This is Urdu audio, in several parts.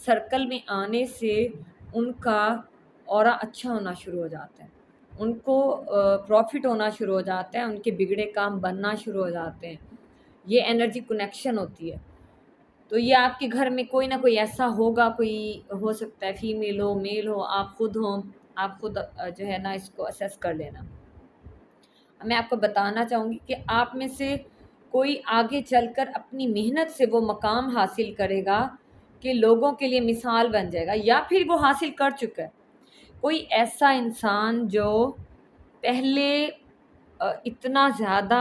سرکل میں آنے سے ان کا اورا اچھا ہونا شروع ہو جاتا ہے، ان کو پروفٹ ہونا شروع ہو جاتا ہے، ان کے بگڑے کام بننا شروع ہو جاتے ہیں. یہ انرجی کنیکشن ہوتی ہے. تو یہ آپ کے گھر میں کوئی نہ کوئی ایسا ہوگا، کوئی ہو سکتا ہے فیمیل ہو، میل ہو، آپ خود ہوں. آپ خود جو ہے نا اس کو اسیس کر لینا. میں آپ کو بتانا چاہوں گی کہ آپ میں سے کوئی آگے چل کر اپنی محنت سے وہ مقام حاصل کرے گا کہ لوگوں کے لیے مثال بن جائے گا، یا پھر وہ حاصل کر چکا ہے. کوئی ایسا انسان جو پہلے اتنا زیادہ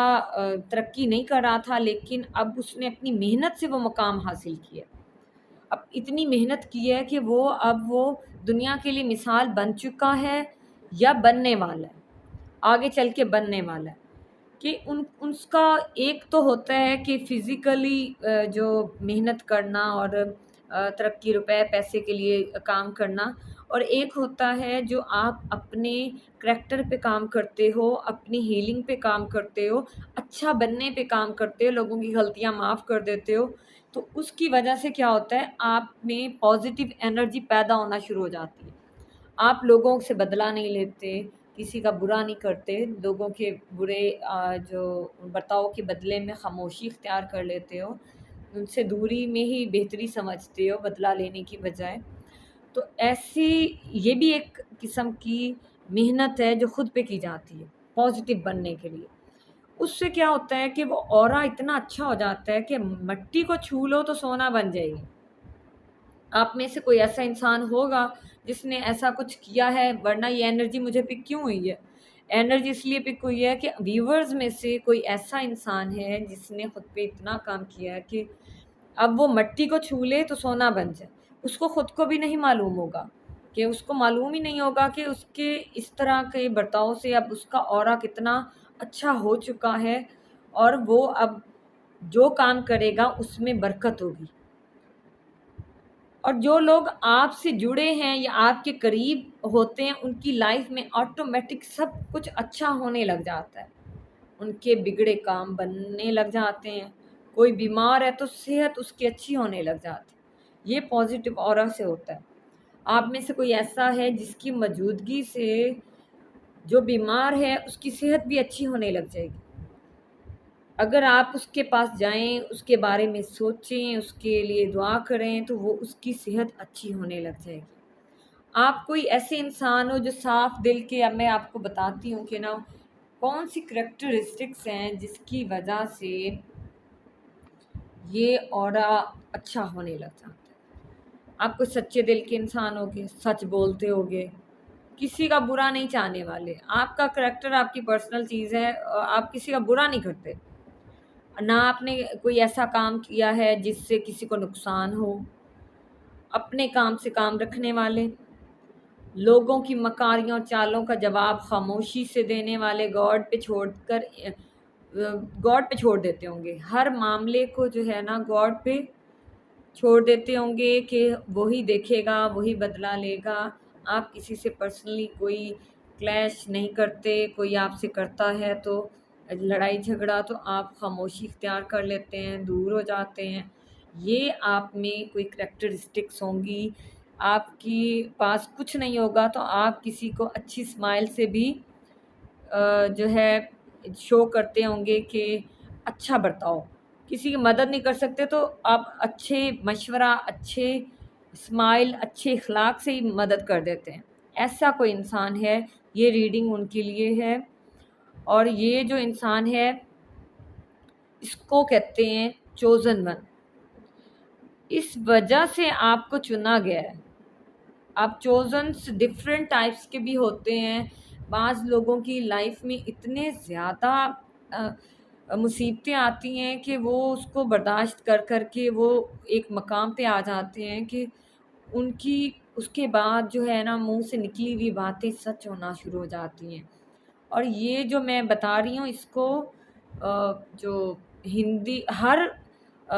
ترقی نہیں کر رہا تھا، لیکن اب اس نے اپنی محنت سے وہ مقام حاصل کیا. اب اتنی محنت کی ہے کہ وہ دنیا کے لیے مثال بن چکا ہے یا بننے والا ہے، آگے چل کے بننے والا ہے. کہ اس کا ایک تو ہوتا ہے کہ فزیکلی جو محنت کرنا اور ترقی، روپے پیسے کے لیے کام کرنا، اور ایک ہوتا ہے جو آپ اپنے کریکٹر پہ کام کرتے ہو، اپنی ہیلنگ پہ کام کرتے ہو، اچھا بننے پہ کام کرتے ہو، لوگوں کی غلطیاں معاف کر دیتے ہو. تو اس کی وجہ سے کیا ہوتا ہے، آپ میں پازیٹیو انرجی پیدا ہونا شروع ہو جاتی ہے. آپ لوگوں سے بدلہ نہیں لیتے، کسی کا برا نہیں کرتے، لوگوں کے برے جو برتاؤ کے بدلے میں خاموشی اختیار کر لیتے ہو، ان سے دوری میں ہی بہتری سمجھتے ہو بدلہ لینے کی بجائے. تو ایسی یہ بھی ایک قسم کی محنت ہے جو خود پہ کی جاتی ہے پازیٹیو بننے کے لیے. اس سے کیا ہوتا ہے کہ وہ اورا اتنا اچھا ہو جاتا ہے کہ مٹی کو چھو لو تو سونا بن جائے گی. آپ میں سے کوئی ایسا انسان ہوگا جس نے ایسا کچھ کیا ہے، ورنہ یہ انرجی مجھے پک کیوں ہوئی ہے؟ انرجی اس لیے پک ہوئی ہے کہ ویورز میں سے کوئی ایسا انسان ہے جس نے خود پہ اتنا کام کیا ہے کہ اب وہ مٹی کو چھو لے تو سونا بن جائے. اس کو خود کو بھی نہیں معلوم ہوگا، کہ اس کو معلوم ہی نہیں ہوگا کہ اس کے اس طرح کے برتاؤ سے اب اس کا اورا کتنا اچھا ہو چکا ہے، اور وہ اب جو کام کرے گا اس میں برکت ہوگی. اور جو لوگ آپ سے جڑے ہیں یا آپ کے قریب ہوتے ہیں، ان کی لائف میں آٹومیٹک سب کچھ اچھا ہونے لگ جاتا ہے، ان کے بگڑے کام بننے لگ جاتے ہیں. کوئی بیمار ہے تو صحت اس کی اچھی ہونے لگ جاتی ہے. یہ پازیٹیو اورا سے ہوتا ہے. آپ میں سے کوئی ایسا ہے جس کی موجودگی سے جو بیمار ہے اس کی صحت بھی اچھی ہونے لگ جائے گی. اگر آپ اس کے پاس جائیں، اس کے بارے میں سوچیں، اس کے لیے دعا کریں، تو وہ اس کی صحت اچھی ہونے لگ جائے گی. آپ کوئی ایسے انسان ہو جو صاف دل کے، اب میں آپ کو بتاتی ہوں کہ نا کون سی کریکٹرسٹکس ہیں جس کی وجہ سے یہ اورا اچھا ہونے لگ جاتا ہے. آپ کو سچے دل کے انسان ہوگے، سچ بولتے ہوگے، کسی کا برا نہیں چاہنے والے. آپ کا کریکٹر آپ کی پرسنل چیز ہے، آپ کسی کا برا نہیں کرتے. نہ آپ نے کوئی ایسا کام کیا ہے جس سے کسی کو نقصان ہو. اپنے کام سے کام رکھنے والے، لوگوں کی مکاریوں چالوں کا جواب خاموشی سے دینے والے، گاڈ پہ چھوڑ دیتے ہوں گے. ہر معاملے کو جو ہے نا گاڈ پہ چھوڑ دیتے ہوں گے کہ وہی دیکھے گا، وہی بدلہ لے گا. آپ کسی سے پرسنلی کوئی کلیش نہیں کرتے. کوئی آپ سے کرتا ہے تو لڑائی جھگڑا، تو آپ خاموشی اختیار کر لیتے ہیں، دور ہو جاتے ہیں. یہ آپ میں کوئی کریکٹرسٹکس ہوں گی. آپ کی پاس کچھ نہیں ہوگا تو آپ کسی کو اچھی اسمائل سے بھی جو ہے شو کرتے ہوں گے کہ اچھا برتاؤ. کسی کی مدد نہیں کر سکتے تو آپ اچھے مشورہ، اچھے اسمائل، اچھے اخلاق سے ہی مدد کر دیتے ہیں. ایسا کوئی انسان ہے، یہ ریڈنگ ان کے لیے ہے. اور یہ جو انسان ہے اس کو کہتے ہیں چوزن ون. اس وجہ سے آپ کو چنا گیا ہے. آپ چوزنس ڈفرینٹ ٹائپس کے بھی ہوتے ہیں. بعض لوگوں کی لائف میں اتنے زیادہ مصیبتیں آتی ہیں کہ وہ اس کو برداشت کر کر کے وہ ایک مقام پہ آ جاتے ہیں کہ ان کی اس کے بعد جو ہے نا منہ سے نکلی ہوئی باتیں سچ ہونا شروع ہو جاتی ہیں. اور یہ جو میں بتا رہی ہوں اس کو جو ہندی ہر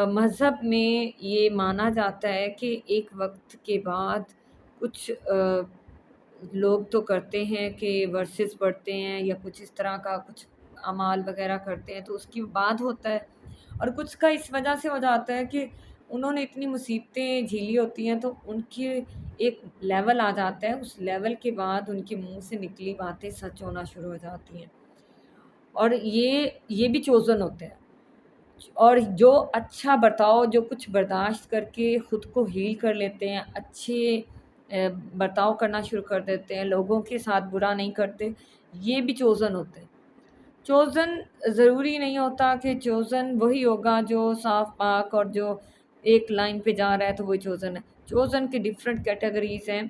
مذہب میں یہ مانا جاتا ہے کہ ایک وقت کے بعد کچھ لوگ تو کرتے ہیں کہ ورسز پڑھتے ہیں یا کچھ اس طرح کا کچھ اعمال وغیرہ کرتے ہیں تو اس کی بعد ہوتا ہے. اور کچھ کا اس وجہ سے ہو جاتا ہے کہ انہوں نے اتنی مصیبتیں جھیلی ہوتی ہیں تو ان کی ایک لیول آ جاتا ہے، اس لیول کے بعد ان کے منہ سے نکلی باتیں سچ ہونا شروع ہو جاتی ہیں، اور یہ بھی چوزن ہوتے ہیں۔ اور جو اچھا برتاؤ، جو کچھ برداشت کر کے خود کو ہیل کر لیتے ہیں، اچھے برتاؤ کرنا شروع کر دیتے ہیں، لوگوں کے ساتھ برا نہیں کرتے، یہ بھی چوزن ہوتے ہیں۔ چوزن ضروری نہیں ہوتا کہ چوزن وہی ہوگا جو صاف پاک اور جو ایک لائن پہ جا رہا ہے تو وہی چوزن ہے۔ چوزن کی ڈیفرنٹ کیٹیگریز ہیں۔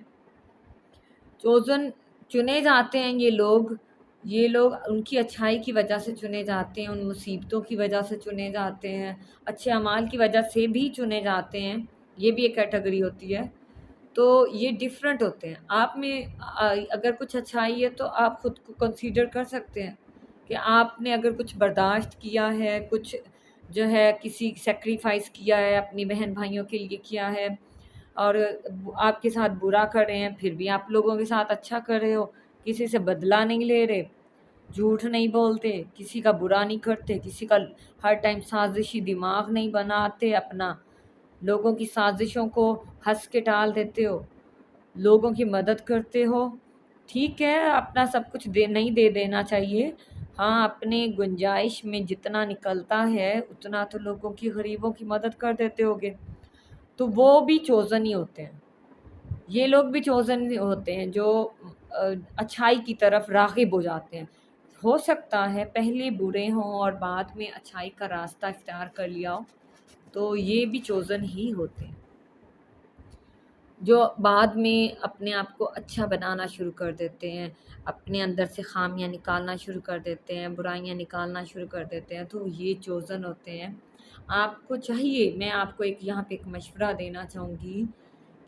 چوزن چنے جاتے ہیں یہ لوگ ان کی اچھائی کی وجہ سے چنے جاتے ہیں، ان مصیبتوں کی وجہ سے چنے جاتے ہیں، اچھے اعمال کی وجہ سے بھی چنے جاتے ہیں، یہ بھی ایک کیٹیگری ہوتی ہے۔ تو یہ ڈیفرنٹ ہوتے ہیں۔ آپ میں اگر کچھ اچھائی ہے تو آپ خود کو کنسیڈر کر سکتے ہیں کہ آپ نے اگر کچھ برداشت کیا ہے، کچھ جو ہے کسی سیکریفائس کیا ہے، اپنی بہن بھائیوں کے لیے کیا ہے، اور آپ کے ساتھ برا کر رہے ہیں پھر بھی آپ لوگوں کے ساتھ اچھا کر رہے ہو، کسی سے بدلہ نہیں لے رہے، جھوٹ نہیں بولتے، کسی کا برا نہیں کرتے، کسی کا ہر ٹائم سازشی دماغ نہیں بناتے اپنا، لوگوں کی سازشوں کو ہنس کے ٹال دیتے ہو، لوگوں کی مدد کرتے ہو۔ ٹھیک ہے، اپنا سب کچھ نہیں دے دینا چاہیے، ہاں اپنے گنجائش میں جتنا نکلتا ہے اتنا تو لوگوں کی، غریبوں کی مدد کر دیتے ہوگے، تو وہ بھی چوزن ہی ہوتے ہیں۔ یہ لوگ بھی چوزن ہوتے ہیں جو اچھائی کی طرف راغب ہو جاتے ہیں۔ ہو سکتا ہے پہلے برے ہوں اور بعد میں اچھائی کا راستہ اختیار کر لیا ہو، تو یہ بھی چوزن ہی ہوتے ہیں، جو بعد میں اپنے آپ کو اچھا بنانا شروع کر دیتے ہیں، اپنے اندر سے خامیاں نکالنا شروع کر دیتے ہیں، برائیاں نکالنا شروع کر دیتے ہیں، تو یہ چوزن ہوتے ہیں۔ آپ کو چاہیے، میں آپ کو یہاں پہ ایک مشورہ دینا چاہوں گی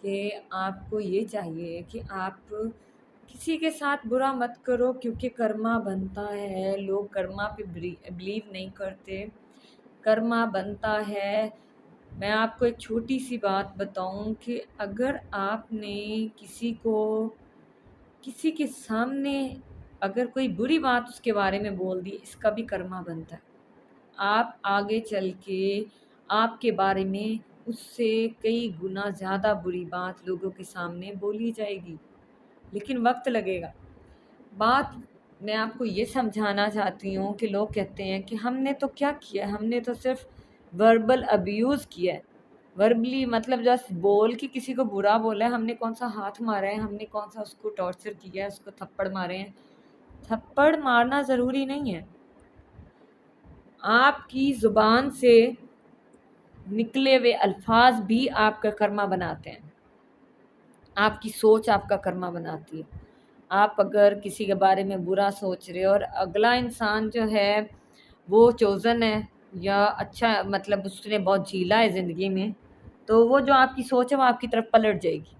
کہ آپ کو یہ چاہیے کہ آپ کسی کے ساتھ برا مت کرو، کیونکہ کرما بنتا ہے، لوگ کرما پہ بلیو نہیں کرتے، کرما بنتا ہے۔ میں آپ کو ایک چھوٹی سی بات بتاؤں کہ اگر آپ نے کسی کے سامنے اگر کوئی بری بات اس کے بارے میں بول دی، اس کا بھی کرما بنتا ہے۔ آپ آگے چل کے آپ کے بارے میں اس سے کئی گنا زیادہ بری بات لوگوں کے سامنے بولی جائے گی، لیکن وقت لگے گا۔ بات میں آپ کو یہ سمجھانا چاہتی ہوں کہ لوگ کہتے ہیں کہ ہم نے تو کیا کیا، ہم نے تو صرف وربل ابیوز کیا ہے، وربلی مطلب جسٹ بول کے کسی کو برا بولا ہے، ہم نے کون سا ہاتھ مارا ہے، ہم نے کون سا اس کو ٹارچر کیا ہے، اس کو تھپڑ مارے ہیں۔ تھپڑ مارنا ضروری نہیں ہے، آپ کی زبان سے نکلے ہوئے الفاظ بھی آپ کا کرما بناتے ہیں، آپ کی سوچ آپ کا کرما بناتی ہے۔ آپ اگر کسی کے بارے میں برا سوچ رہے ہو اور اگلا انسان جو ہے وہ چوزن ہے یا اچھا مطلب اس نے بہت جھیلا ہے زندگی میں، تو وہ جو آپ کی سوچ ہے وہ آپ کی طرف پلٹ جائے گی،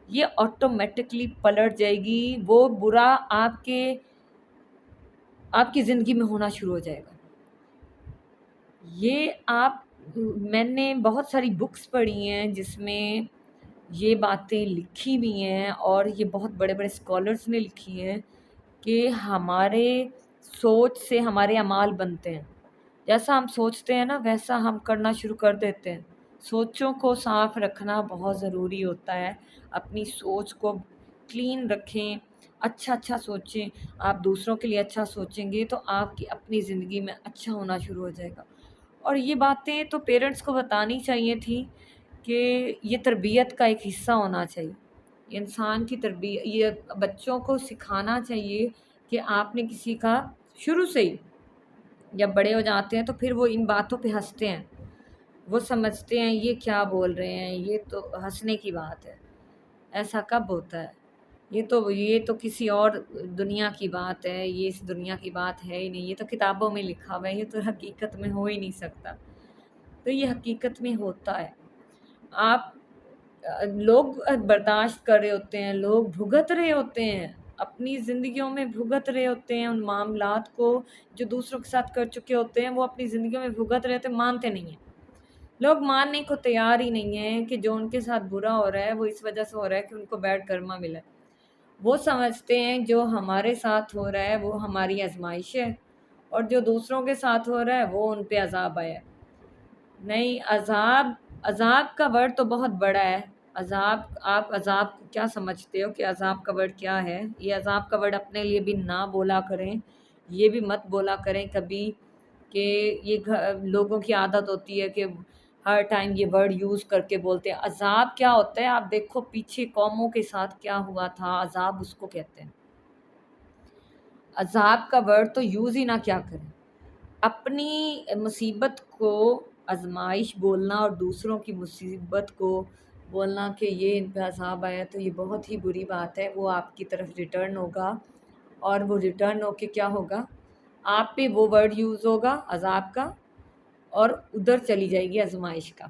یہ آٹومیٹکلی پلٹ جائے گی، وہ برا آپ کی زندگی میں ہونا شروع ہو جائے گا۔ میں نے بہت ساری بکس پڑھی ہیں جس میں یہ باتیں لکھی بھی ہیں، اور یہ بہت بڑے بڑے اسکالرس نے لکھی ہیں کہ ہمارے سوچ سے ہمارے اعمال بنتے ہیں، جیسا ہم سوچتے ہیں نا ویسا ہم کرنا شروع کر دیتے ہیں۔ سوچوں کو صاف رکھنا بہت ضروری ہوتا ہے، اپنی سوچ کو کلین رکھیں، اچھا سوچیں، آپ دوسروں کے لیے اچھا سوچیں گے تو آپ کی اپنی زندگی میں اچھا ہونا شروع ہو جائے گا۔ اور یہ باتیں تو پیرنٹس کو بتانی چاہیے تھی کہ یہ تربیت کا ایک حصہ ہونا چاہیے، انسان کی تربیت، یہ بچوں کو سکھانا چاہیے کہ آپ نے کسی کا شروع سے ہی، جب بڑے ہو جاتے ہیں تو پھر وہ ان باتوں پہ ہنستے ہیں، وہ سمجھتے ہیں یہ کیا بول رہے ہیں، یہ تو ہنسنے کی بات ہے، ایسا کب ہوتا ہے، یہ تو کسی اور دنیا کی بات ہے، یہ اس دنیا کی بات ہے ہی نہیں، یہ تو کتابوں میں لکھا ہوا ہے، یہ تو حقیقت میں ہو ہی نہیں سکتا۔ تو یہ حقیقت میں ہوتا ہے، لوگ برداشت کر رہے ہوتے ہیں، لوگ بھگت رہے ہوتے ہیں، اپنی زندگیوں میں بھگت رہے ہوتے ہیں، ان معاملات کو جو دوسروں کے ساتھ کر چکے ہوتے ہیں وہ اپنی زندگیوں میں بھگت رہے ہوتے ہیں، مانتے نہیں ہیں، لوگ ماننے کو تیار ہی نہیں ہیں کہ جو ان کے ساتھ برا ہو رہا ہے وہ اس وجہ سے ہو رہا ہے کہ ان کو بیڈ کرما ملا ہے۔ وہ سمجھتے ہیں جو ہمارے ساتھ ہو رہا ہے وہ ہماری آزمائش ہے، اور جو دوسروں کے ساتھ ہو رہا ہے وہ ان پہ عذاب آیا ہے۔ نہیں، عذاب عذاب کا ورڈ تو بہت بڑا ہے. عذاب، آپ عذاب کو کیا سمجھتے ہو کہ عذاب کا ورڈ کیا ہے؟ یہ عذاب کا ورڈ اپنے لیے بھی نہ بولا کریں، یہ بھی مت بولا کریں کبھی کہ یہ لوگوں کی عادت ہوتی ہے کہ ہر ٹائم یہ ورڈ یوز کر کے بولتے ہیں. عذاب کیا ہوتا ہے؟ آپ دیکھو پیچھے قوموں کے ساتھ کیا ہوا تھا، عذاب اس کو کہتے ہیں. عذاب کا ورڈ تو یوز ہی نہ کیا کریں. اپنی مصیبت کو آزمائش بولنا اور دوسروں کی مصیبت کو بولنا کہ یہ ان پہ عذاب آیا تو یہ بہت ہی بری بات ہے. وہ آپ کی طرف ریٹرن ہوگا، اور وہ ریٹرن ہو کے کیا ہوگا، آپ پہ وہ ورڈ یوز ہوگا عذاب کا، اور ادھر چلی جائے گی آزمائش کا.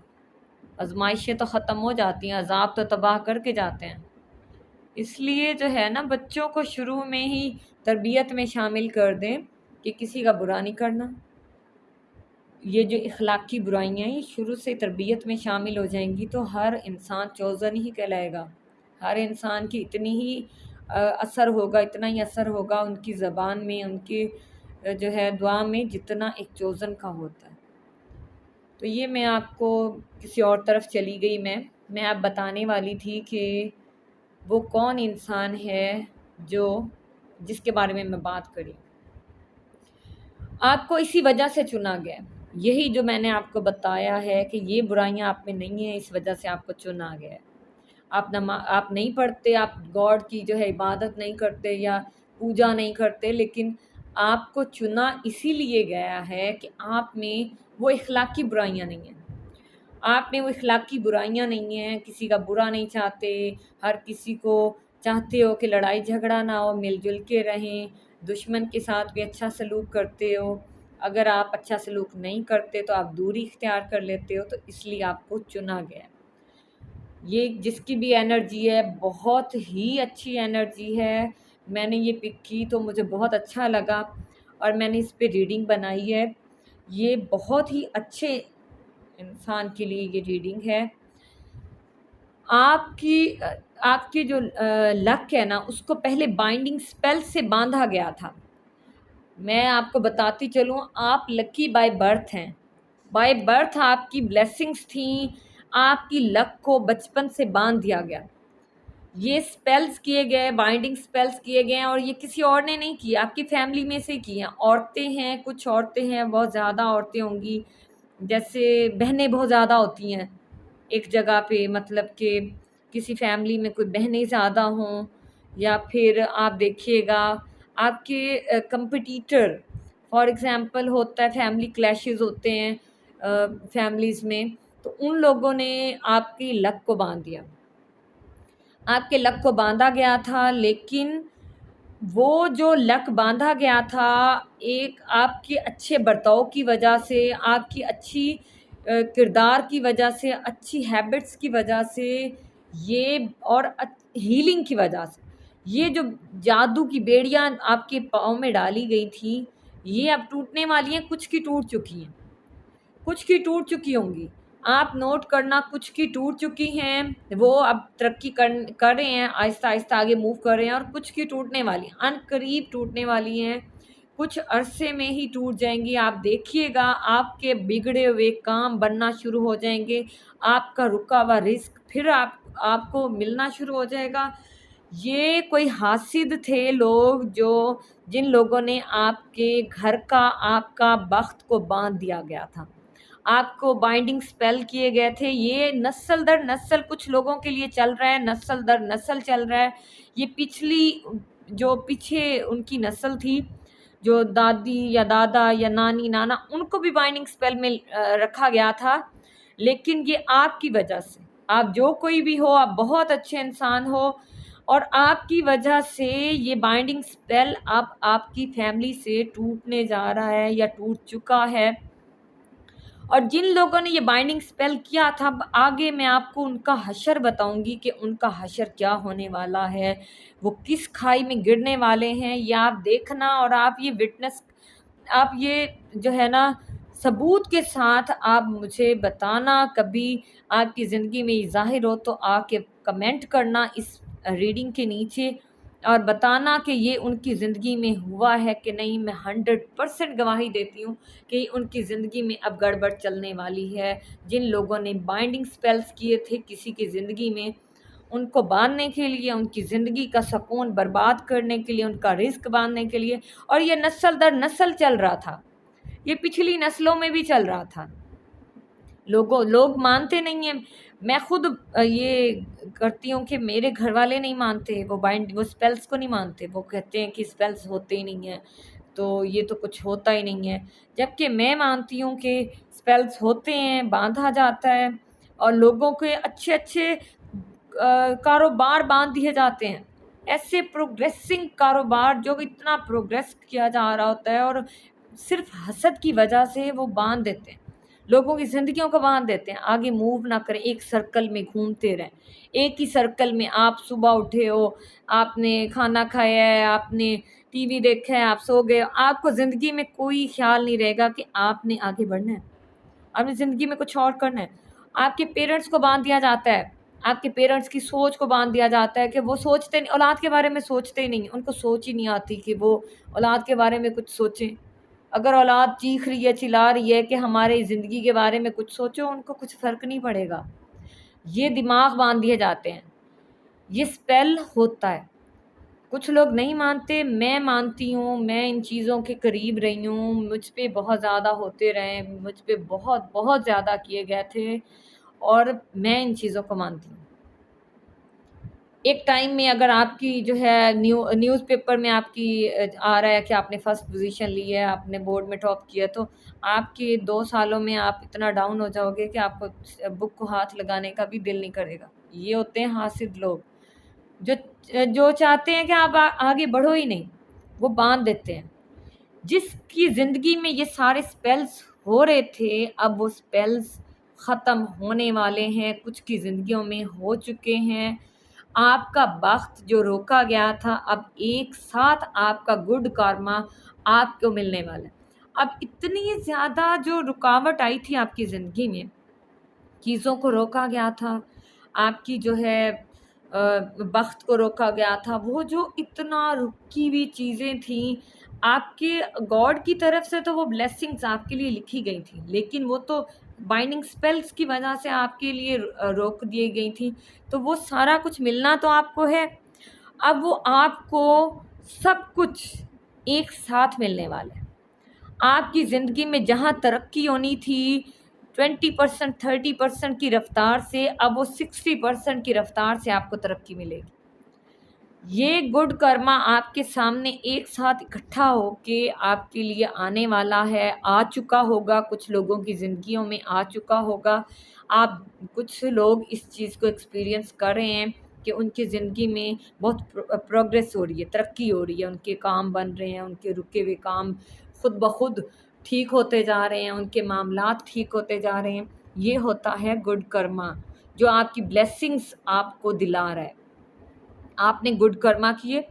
آزمائشیں تو ختم ہو جاتی ہیں، عذاب تو تباہ کر کے جاتے ہیں. اس لیے جو ہے نا، بچوں کو شروع میں ہی تربیت میں شامل کر دیں کہ کسی کا برا نہیں کرنا. یہ جو اخلاقی برائیاں ہیں یہ شروع سے تربیت میں شامل ہو جائیں گی تو ہر انسان چوزن ہی کہلائے گا. ہر انسان کی اتنی ہی اثر ہوگا، اتنا ہی اثر ہوگا ان کی زبان میں، ان کی جو ہے دعا میں، جتنا ایک چوزن کا ہوتا ہے. تو یہ میں آپ کو کسی اور طرف چلی گئی. میں آپ بتانے والی تھی کہ وہ کون انسان ہے جس کے بارے میں بات کری. آپ کو اسی وجہ سے چنا گیا. یہی جو میں نے آپ کو بتایا ہے کہ یہ برائیاں آپ میں نہیں ہیں، اس وجہ سے آپ کو چنا گیا ہے. آپ نہیں پڑھتے، آپ گاڈ کی جو ہے عبادت نہیں کرتے یا پوجا نہیں کرتے، لیکن آپ کو چنا اسی لیے گیا ہے کہ آپ میں وہ اخلاقی برائیاں نہیں ہیں. آپ میں وہ اخلاقی برائیاں نہیں ہیں، کسی کا برا نہیں چاہتے، ہر کسی کو چاہتے ہو کہ لڑائی جھگڑا نہ ہو، مل جل کے رہیں، دشمن کے ساتھ بھی اچھا سلوک کرتے ہو. اگر آپ اچھا سلوک نہیں کرتے تو آپ دوری اختیار کر لیتے ہو. تو اس لیے آپ کو چنا گیا. یہ جس کی بھی انرجی ہے بہت ہی اچھی انرجی ہے. میں نے یہ پک کی تو مجھے بہت اچھا لگا اور میں نے اس پہ ریڈنگ بنائی ہے. یہ بہت ہی اچھے انسان کے لیے یہ ریڈنگ ہے. آپ کی جو لک ہے نا، اس کو پہلے بائنڈنگ سپیل سے باندھا گیا تھا. میں آپ کو بتاتی چلوں، آپ لکی بائی برتھ ہیں. بائی برتھ آپ کی بلیسنگز تھیں. آپ کی لک کو بچپن سے باندھ دیا گیا. یہ سپیلز کیے گئے، بائنڈنگ سپیلز کیے گئے ہیں، اور یہ کسی اور نے نہیں کیا، آپ کی فیملی میں سے کی ہیں. عورتیں ہیں، کچھ عورتیں ہیں، بہت زیادہ عورتیں ہوں گی، جیسے بہنیں بہت زیادہ ہوتی ہیں ایک جگہ پہ، مطلب کہ کسی فیملی میں کوئی بہنیں زیادہ ہوں، یا پھر آپ دیکھیے گا آپ کے کمپٹیٹر، فار ایگزامپل ہوتا ہے فیملی کلیشز ہوتے ہیں فیملیز میں، تو ان لوگوں نے آپ کی لک کو باندھ دیا. آپ کے لک کو باندھا گیا تھا، لیکن وہ جو لک باندھا گیا تھا ایک آپ کے اچھے برتاؤ کی وجہ سے، آپ کی اچھی کردار کی وجہ سے، اچھی ہیبٹس کی وجہ سے، یہ اور ہیلنگ کی وجہ سے، یہ جو جادو کی بیڑیاں آپ کے پاؤں میں ڈالی گئی تھی یہ اب ٹوٹنے والی ہیں. کچھ کی ٹوٹ چکی ہیں، کچھ کی ٹوٹ چکی ہوں گی. آپ نوٹ کرنا، کچھ کی ٹوٹ چکی ہیں، وہ اب ترقی کر رہے ہیں، آہستہ آہستہ آگے موو کر رہے ہیں، اور کچھ کی ٹوٹنے والی ہیں، ان قریب ٹوٹنے والی ہیں، کچھ عرصے میں ہی ٹوٹ جائیں گی. آپ دیکھیے گا آپ کے بگڑے ہوئے کام بننا شروع ہو جائیں گے، آپ کا رکا ہوا رزق پھر آپ کو ملنا شروع ہو جائے گا. یہ کوئی حاسد تھے لوگ جن لوگوں نے آپ کے گھر کا، آپ کا بخت کو باندھ دیا گیا تھا، آپ کو بائنڈنگ سپیل کیے گئے تھے. یہ نسل در نسل کچھ لوگوں کے لیے چل رہا ہے، نسل در نسل چل رہا ہے. یہ پیچھے ان کی نسل تھی، جو دادی یا دادا یا نانی نانا، ان کو بھی بائنڈنگ سپیل میں رکھا گیا تھا. لیکن یہ آپ کی وجہ سے، آپ جو کوئی بھی ہو، آپ بہت اچھے انسان ہو، اور آپ کی وجہ سے یہ بائنڈنگ سپیل اب آپ کی فیملی سے ٹوٹنے جا رہا ہے یا ٹوٹ چکا ہے. اور جن لوگوں نے یہ بائنڈنگ سپیل کیا تھا، آگے میں آپ کو ان کا حشر بتاؤں گی کہ ان کا حشر کیا ہونے والا ہے، وہ کس کھائی میں گرنے والے ہیں. یہ آپ دیکھنا، اور آپ یہ وٹنس، آپ یہ جو ہے نا ثبوت کے ساتھ آپ مجھے بتانا. کبھی آپ کی زندگی میں یہ ظاہر ہو تو آ کے کمنٹ کرنا اس ریڈنگ کے نیچے. اور بتانا کہ یہ ان کی زندگی میں ہوا ہے کہ نہیں. میں 100% گواہی دیتی ہوں کہ ان کی زندگی میں اب گڑبڑ چلنے والی ہے. جن لوگوں نے بائنڈنگ سپیلز کیے تھے کسی کی زندگی میں، ان کو باندھنے کے لیے، ان کی زندگی کا سکون برباد کرنے کے لیے، ان کا رزق باندھنے کے لیے، اور یہ نسل در نسل چل رہا تھا، یہ پچھلی نسلوں میں بھی چل رہا تھا. لوگ مانتے نہیں ہیں. میں خود یہ کرتی ہوں کہ میرے گھر والے نہیں مانتے، وہ سپیلز کو نہیں مانتے. وہ کہتے ہیں کہ سپیلز ہوتے ہی نہیں ہیں، تو یہ تو کچھ ہوتا ہی نہیں ہے. جبکہ میں مانتی ہوں کہ سپیلز ہوتے ہیں، باندھا جاتا ہے، اور لوگوں کے اچھے اچھے کاروبار باندھ دیے جاتے ہیں. ایسے پروگریسنگ کاروبار جو اتنا پروگریس کیا جا رہا ہوتا ہے، اور صرف حسد کی وجہ سے وہ باندھ دیتے ہیں، لوگوں کی زندگیوں کو باندھ دیتے ہیں. آگے موو نہ کریں، ایک سرکل میں گھومتے رہیں. ایک ہی سرکل میں آپ صبح اٹھے ہو، آپ نے کھانا کھایا ہے، آپ نے ٹی وی دیکھا ہے، آپ سو گئے. آپ کو زندگی میں کوئی خیال نہیں رہے گا کہ آپ نے آگے بڑھنا ہے، آپ نے زندگی میں کچھ اور کرنا ہے. آپ کے پیرنٹس کو باندھ دیا جاتا ہے، آپ کے پیرنٹس کی سوچ کو باندھ دیا جاتا ہے کہ وہ سوچتے نہیں، اولاد کے بارے میں سوچتے ہی نہیں. ان کو سوچ ہی نہیں آتی کہ وہ اولاد کے بارے میں کچھ سوچیں. اگر اولاد چیخ رہی ہے، چلا رہی ہے کہ ہمارے زندگی کے بارے میں کچھ سوچو، ان کو کچھ فرق نہیں پڑے گا. یہ دماغ باندھ دیے جاتے ہیں. یہ سپیل ہوتا ہے. کچھ لوگ نہیں مانتے، میں مانتی ہوں. میں ان چیزوں کے قریب رہی ہوں، مجھ پہ بہت زیادہ ہوتے رہے، مجھ پہ بہت بہت زیادہ کیے گئے تھے، اور میں ان چیزوں کو مانتی ہوں. ایک ٹائم میں اگر آپ کی جو ہے نیوز پیپر میں آپ کی آ رہا ہے کہ آپ نے فرسٹ پوزیشن لی ہے، آپ نے بورڈ میں ٹاپ کیا، تو آپ کے 2 سالوں میں آپ اتنا ڈاؤن ہو جاؤ گے کہ آپ کو بک کو ہاتھ لگانے کا بھی دل نہیں کرے گا. یہ ہوتے ہیں حاسد لوگ، جو چاہتے ہیں کہ آپ آگے بڑھو ہی نہیں، وہ باندھ دیتے ہیں. جس کی زندگی میں یہ سارے سپیلز ہو رہے تھے، اب وہ سپیلز ختم ہونے والے ہیں. کچھ کی زندگیوں میں ہو چکے ہیں. آپ کا بخت جو روکا گیا تھا، اب ایک ساتھ آپ کا گڈ کارما آپ کو ملنے والا ہے. اب اتنی زیادہ جو رکاوٹ آئی تھی آپ کی زندگی میں، چیزوں کو روکا گیا تھا، آپ کی جو ہے بخت کو روکا گیا تھا، وہ جو اتنا رکی ہوئی چیزیں تھیں آپ کے گاڈ کی طرف سے، تو وہ بلیسنگز آپ کے لیے لکھی گئی تھیں، لیکن وہ تو بائنڈنگ سپیلز کی وجہ سے آپ کے لیے روک دی گئی تھیں. تو وہ سارا کچھ ملنا تو آپ کو ہے. اب وہ آپ کو سب کچھ ایک ساتھ ملنے والا ہے. آپ کی زندگی میں جہاں ترقی ہونی تھی 20% 30% کی رفتار سے، اب وہ 60% کی رفتار سے آپ کو ترقی ملے گی. یہ گڈ کرما آپ کے سامنے ایک ساتھ اکٹھا ہو کے آپ کے لیے آنے والا ہے. آ چکا ہوگا، کچھ لوگوں کی زندگیوں میں آ چکا ہوگا. آپ کچھ لوگ اس چیز کو ایکسپیرینس کر رہے ہیں کہ ان کی زندگی میں بہت پروگریس ہو رہی ہے، ترقی ہو رہی ہے، ان کے کام بن رہے ہیں، ان کے رکے ہوئے کام خود بخود ٹھیک ہوتے جا رہے ہیں، ان کے معاملات ٹھیک ہوتے جا رہے ہیں. یہ ہوتا ہے گڈ کرما، جو آپ کی بلیسنگز آپ کو دلا رہا ہے. آپ نے گڈ کرما کیے،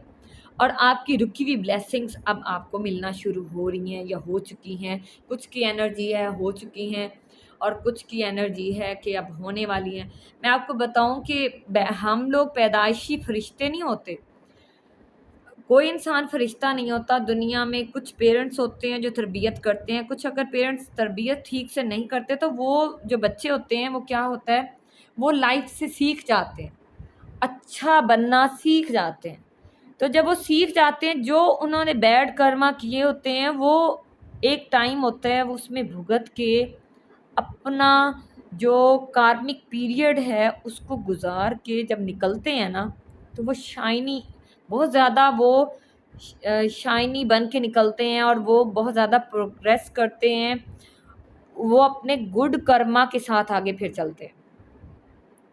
اور آپ کی رکی ہوئی بلیسنگز اب آپ کو ملنا شروع ہو رہی ہیں یا ہو چکی ہیں. کچھ کی انرجی ہے ہو چکی ہیں، اور کچھ کی انرجی ہے کہ اب ہونے والی ہیں. میں آپ کو بتاؤں کہ ہم لوگ پیدائشی فرشتے نہیں ہوتے. کوئی انسان فرشتہ نہیں ہوتا دنیا میں. کچھ پیرنٹس ہوتے ہیں جو تربیت کرتے ہیں. کچھ اگر پیرنٹس تربیت ٹھیک سے نہیں کرتے تو وہ جو بچے ہوتے ہیں وہ کیا ہوتا ہے، وہ لائف سے سیکھ جاتے ہیں، اچھا بننا سیکھ جاتے ہیں. تو جب وہ سیکھ جاتے ہیں، جو انہوں نے بیڈ کرما کیے ہوتے ہیں، وہ ایک ٹائم ہوتا ہے وہ اس میں بھگت کے اپنا جو کارمک پیریڈ ہے اس کو گزار کے جب نکلتے ہیں نا، تو وہ شائنی بہت زیادہ، وہ شائنی بن کے نکلتے ہیں، اور وہ بہت زیادہ پروگریس کرتے ہیں. وہ اپنے گڈ کرما کے ساتھ آگے پھر چلتے ہیں،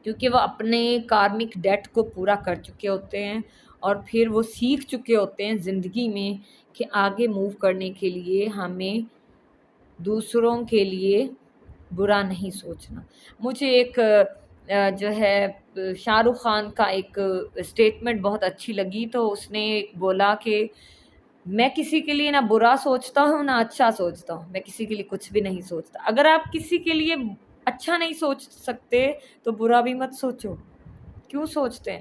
کیونکہ وہ اپنے کارمک ڈیٹ کو پورا کر چکے ہوتے ہیں، اور پھر وہ سیکھ چکے ہوتے ہیں زندگی میں کہ آگے موو کرنے کے لیے ہمیں دوسروں کے لیے برا نہیں سوچنا. مجھے ایک جو ہے شاہ رخ خان کا ایک اسٹیٹمنٹ بہت اچھی لگی. تو اس نے بولا کہ میں کسی کے لیے نہ برا سوچتا ہوں نہ اچھا سوچتا ہوں، میں کسی کے لیے کچھ بھی نہیں سوچتا. اگر آپ کسی کے لیے اچھا نہیں سوچ سکتے تو برا بھی مت سوچو. کیوں سوچتے ہیں؟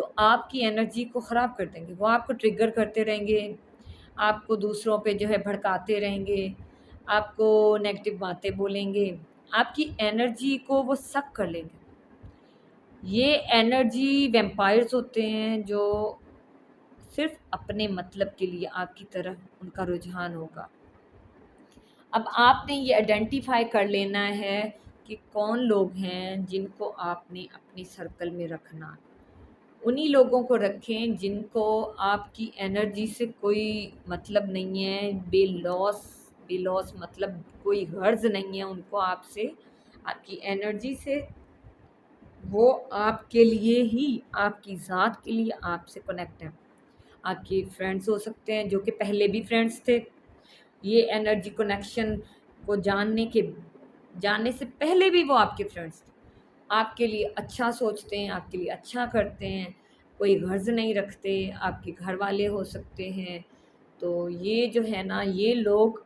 تو آپ کی انرجی کو خراب کر دیں گے. وہ آپ کو ٹریگر کرتے رہیں گے، آپ کو دوسروں پہ جو ہے بھڑکاتے رہیں گے، آپ کو نیگیٹو باتیں بولیں گے، آپ کی انرجی کو وہ سک کر لیں گے. یہ انرجی ویمپائرز ہوتے ہیں جو صرف اپنے مطلب کے لیے آپ کی طرف ان کا رجحان ہوگا. اب آپ نے یہ آئیڈینٹیفائی کر لینا ہے کہ کون لوگ ہیں جن کو آپ نے اپنی سرکل میں رکھنا. انہی لوگوں کو رکھیں جن کو آپ کی انرجی سے کوئی مطلب نہیں ہے، بے لوس مطلب کوئی غرض نہیں ہے ان کو آپ سے، آپ کی انرجی سے. وہ آپ کے لیے ہی، آپ کی ذات کے لیے آپ سے کنیکٹ ہیں. آپ کے فرینڈس ہو سکتے ہیں جو کہ پہلے بھی فرینڈس تھے. یہ انرجی کنیکشن کو جاننے سے پہلے بھی وہ آپ کے فرینڈس تھے. آپ کے لیے اچھا سوچتے ہیں، آپ کے لیے اچھا کرتے ہیں، کوئی غرض نہیں رکھتے. آپ کے گھر والے ہو سکتے ہیں. تو یہ جو ہے نا، یہ لوگ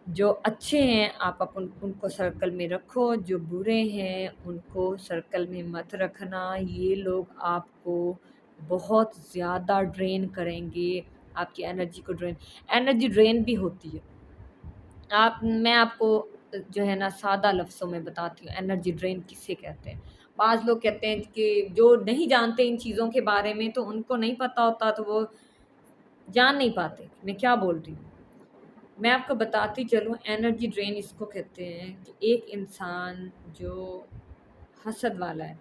جو اچھے ہیں آپ ان کو سرکل میں رکھو، جو برے ہیں ان کو سرکل میں مت رکھنا. یہ لوگ آپ کو بہت زیادہ ڈرین کریں گے، آپ کی انرجی کو انرجی ڈرین بھی ہوتی ہے. میں آپ کو جو ہے نا سادہ لفظوں میں بتاتی ہوں انرجی ڈرین کسے کہتے ہیں. بعض لوگ کہتے ہیں کہ جو نہیں جانتے ان چیزوں کے بارے میں، تو ان کو نہیں پتہ ہوتا، تو وہ جان نہیں پاتے میں کیا بول رہی ہوں. میں آپ کو بتاتی چلوں، انرجی ڈرین اس کو کہتے ہیں کہ ایک انسان جو حسد والا ہے،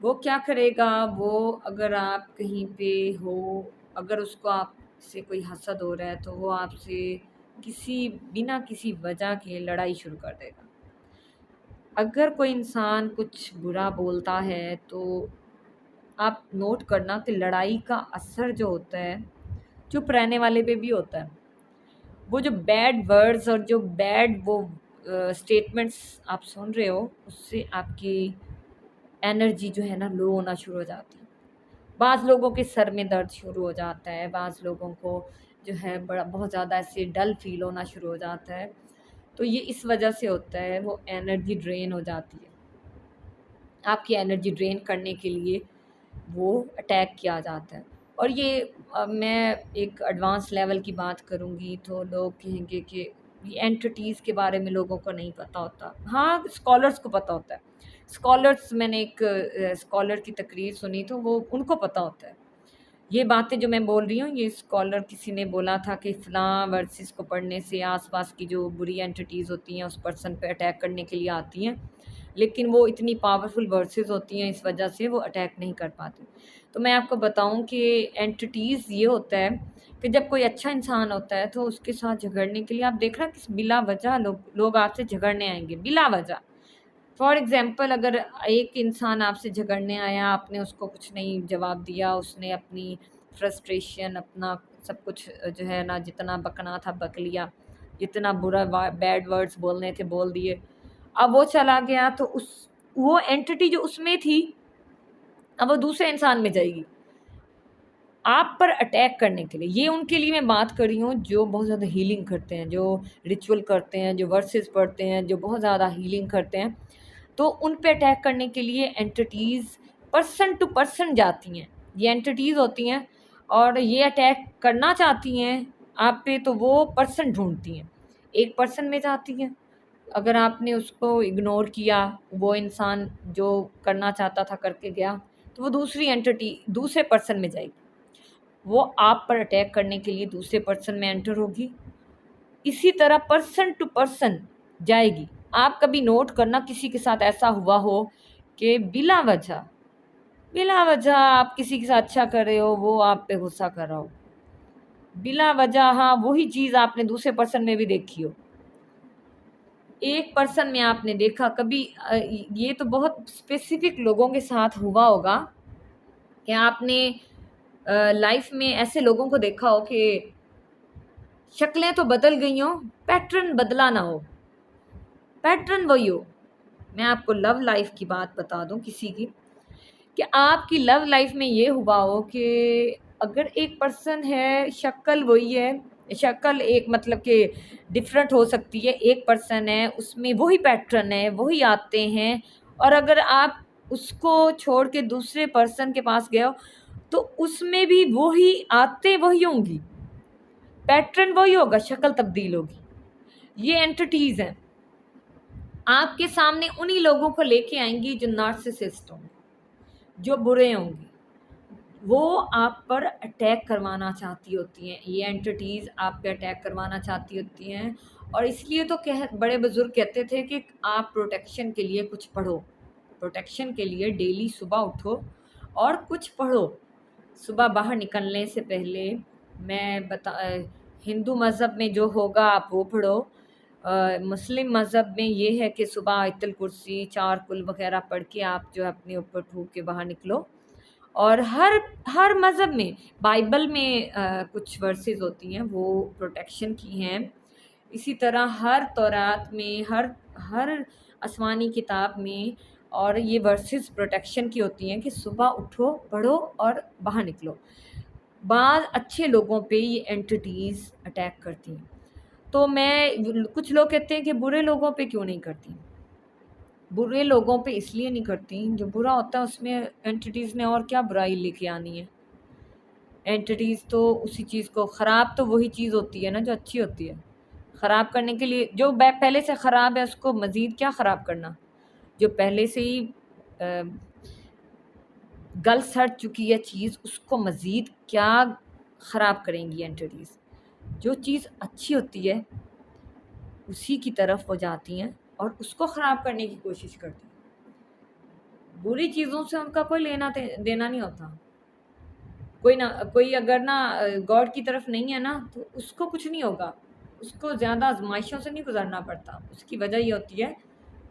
وہ کیا کرے گا، وہ اگر آپ کہیں پہ ہو، اگر اس کو آپ سے کوئی حسد ہو رہا ہے، تو وہ آپ سے بنا کسی وجہ کے لڑائی شروع کر دے گا. اگر کوئی انسان کچھ برا بولتا ہے تو آپ نوٹ کرنا کہ لڑائی کا اثر جو ہوتا ہے چپ رہنے والے پہ بھی ہوتا ہے. وہ جو بیڈ ورڈز اور جو بیڈ وہ اسٹیٹمنٹس آپ سن رہے ہو، اس سے آپ کی انرجی جو ہے نا لو ہونا شروع ہو جاتی ہے. بعض لوگوں کے سر میں درد شروع ہو جاتا ہے، بعض لوگوں کو جو ہے بہت زیادہ ایسے ڈل فیل ہونا شروع ہو جاتا ہے. تو یہ اس وجہ سے ہوتا ہے، وہ انرجی ڈرین ہو جاتی ہے. آپ کی انرجی ڈرین کرنے کے لیے وہ اٹیک کیا جاتا ہے. اور یہ میں ایک ایڈوانس لیول کی بات کروں گی تو لوگ کہیں گے کہ یہ اینٹیز کے بارے میں لوگوں کو نہیں پتہ ہوتا. ہاں، اسکالرس کو پتہ ہوتا ہے. اسکالرس، میں نے ایک اسکالر کی تقریر سنی تو وہ ان کو پتہ ہوتا ہے. یہ باتیں جو میں بول رہی ہوں، یہ اسکالر کسی نے بولا تھا کہ فلاں ورسز کو پڑھنے سے آس پاس کی جو بری اینٹیز ہوتی ہیں اس پرسن پہ اٹیک کرنے کے لیے آتی ہیں، لیکن وہ اتنی پاورفل ورسز ہوتی ہیں، اس وجہ سے وہ اٹیک نہیں کر پاتے. تو میں آپ کو بتاؤں کہ اینٹیز یہ ہوتا ہے کہ جب کوئی اچھا انسان ہوتا ہے تو اس کے ساتھ جھگڑنے کے لیے آپ دیکھ رہے ہیں کہ بلا وجہ لوگ آپ سے جھگڑنے آئیں گے، بلا وجہ. فار ایگزامپل، اگر ایک انسان آپ سے جھگڑنے آیا، آپ نے اس کو کچھ نہیں جواب دیا، اس نے اپنی فرسٹریشن، اپنا سب کچھ جو ہے نا جتنا بکنا تھا بک لیا، جتنا برا بیڈ ورڈز بولنے تھے بول دیے. اب وہ چلا گیا تو وہ اینٹی جو اس میں تھی اب وہ دوسرے انسان میں جائے گی آپ پر اٹیک کرنے کے لیے. یہ ان کے لیے میں بات کر رہی ہوں جو بہت زیادہ ہیلنگ کرتے ہیں، جو ریچول کرتے ہیں، جو ورسز پڑھتے ہیں، جو بہت زیادہ ہیلنگ کرتے ہیں. تو ان پہ اٹیک کرنے کے لیے اینٹیز پرسن ٹو پرسن جاتی ہیں. یہ اینٹیز ہوتی ہیں اور یہ اٹیک کرنا چاہتی ہیں آپ پہ، تو وہ پرسن ڈھونڈتی ہیں، ایک پرسن میں جاتی ہیں. اگر آپ نے اس کو اگنور کیا، وہ انسان جو کرنا چاہتا تھا کر کے گیا، تو وہ دوسری اینٹی دوسرے پرسن میں جائے گی. وہ آپ پر اٹیک کرنے کے لیے دوسرے پرسن میں انٹر ہوگی. اسی طرح پرسن ٹو پرسن جائے گی. آپ کبھی نوٹ کرنا کسی کے ساتھ ایسا ہوا ہو کہ بلا وجہ آپ کسی کے ساتھ اچھا کر رہے ہو، وہ آپ پہ غصہ کر رہا ہو بلا وجہ. ہاں، وہی چیز آپ نے دوسرے پرسن میں بھی دیکھی ہو. ایک پرسن میں آپ نے دیکھا کبھی، یہ تو بہت اسپیسیفک لوگوں کے ساتھ ہوا ہوگا کہ آپ نے لائف میں ایسے لوگوں کو دیکھا ہو کہ شکلیں تو بدل گئی ہوں، پیٹرن بدلا نہ ہو، پیٹرن وہی ہو. میں آپ کو لو لائف کی بات بتا دوں کسی کی، کہ آپ کی لو لائف میں یہ ہوا ہو کہ اگر ایک پرسن ہے، شکل وہی ہے، شکل ایک مطلب کہ ڈفرینٹ ہو سکتی ہے، ایک پرسن ہے اس میں وہی پیٹرن ہے، وہی آتے ہیں. اور اگر آپ اس کو چھوڑ کے دوسرے پرسن کے پاس گئے ہو تو اس میں بھی وہی آتے وہی ہوں گی، پیٹرن وہی ہوگا، شکل تبدیل ہوگی. یہ اینٹیز ہیں، آپ کے سامنے انہی لوگوں کو لے کے آئیں گی جو نارسسسٹ ہوں گے، جو برے ہوں گے، وہ آپ پر اٹیک کروانا چاہتی ہوتی ہیں. یہ اینٹیز آپ پہ اٹیک کروانا چاہتی ہوتی ہیں. اور اس لیے تو بڑے بزرگ کہتے تھے کہ آپ پروٹیکشن کے لیے کچھ پڑھو، پروٹیکشن کے لیے ڈیلی صبح اٹھو اور کچھ پڑھو. صبح باہر نکلنے سے پہلے میں ہندو مذہب میں جو ہوگا آپ وہ پڑھو. مسلم مذہب میں یہ ہے کہ صبح آیت الکرسی 4 کل وغیرہ پڑھ کے آپ جو اپنے اوپر پھونک کے باہر نکلو. اور ہر مذہب میں، بائبل میں کچھ ورسز ہوتی ہیں وہ پروٹیکشن کی ہیں. اسی طرح ہر تورات میں، ہر آسمانی کتاب میں، اور یہ ورسز پروٹیکشن کی ہوتی ہیں کہ صبح اٹھو، پڑھو اور باہر نکلو. بعض اچھے لوگوں پہ یہ اینٹیز اٹیک کرتی ہیں. تو کچھ لوگ کہتے ہیں کہ برے لوگوں پہ کیوں نہیں کرتی. برے لوگوں پہ اس لیے نہیں کرتی، جو برا ہوتا ہے اس میں اینٹیز نے اور کیا برائی لے کے آنی ہے. اینٹیز تو اسی چیز کو خراب، تو وہی چیز ہوتی ہے نا جو اچھی ہوتی ہے. خراب کرنے کے لیے جو پہلے سے خراب ہے اس کو مزید کیا خراب کرنا. جو پہلے سے ہی گل سڑ چکی ہے چیز، اس کو مزید کیا خراب کریں گی اینٹیز. جو چیز اچھی ہوتی ہے اسی کی طرف وہ جاتی ہیں اور اس کو خراب کرنے کی کوشش کرتی ہیں. بری چیزوں سے ان کا کوئی لینا دینا نہیں ہوتا. کوئی اگر نا گاڈ کی طرف نہیں ہے نا تو اس کو کچھ نہیں ہوگا، اس کو زیادہ آزمائشوں سے نہیں گزرنا پڑتا. اس کی وجہ یہ ہوتی ہے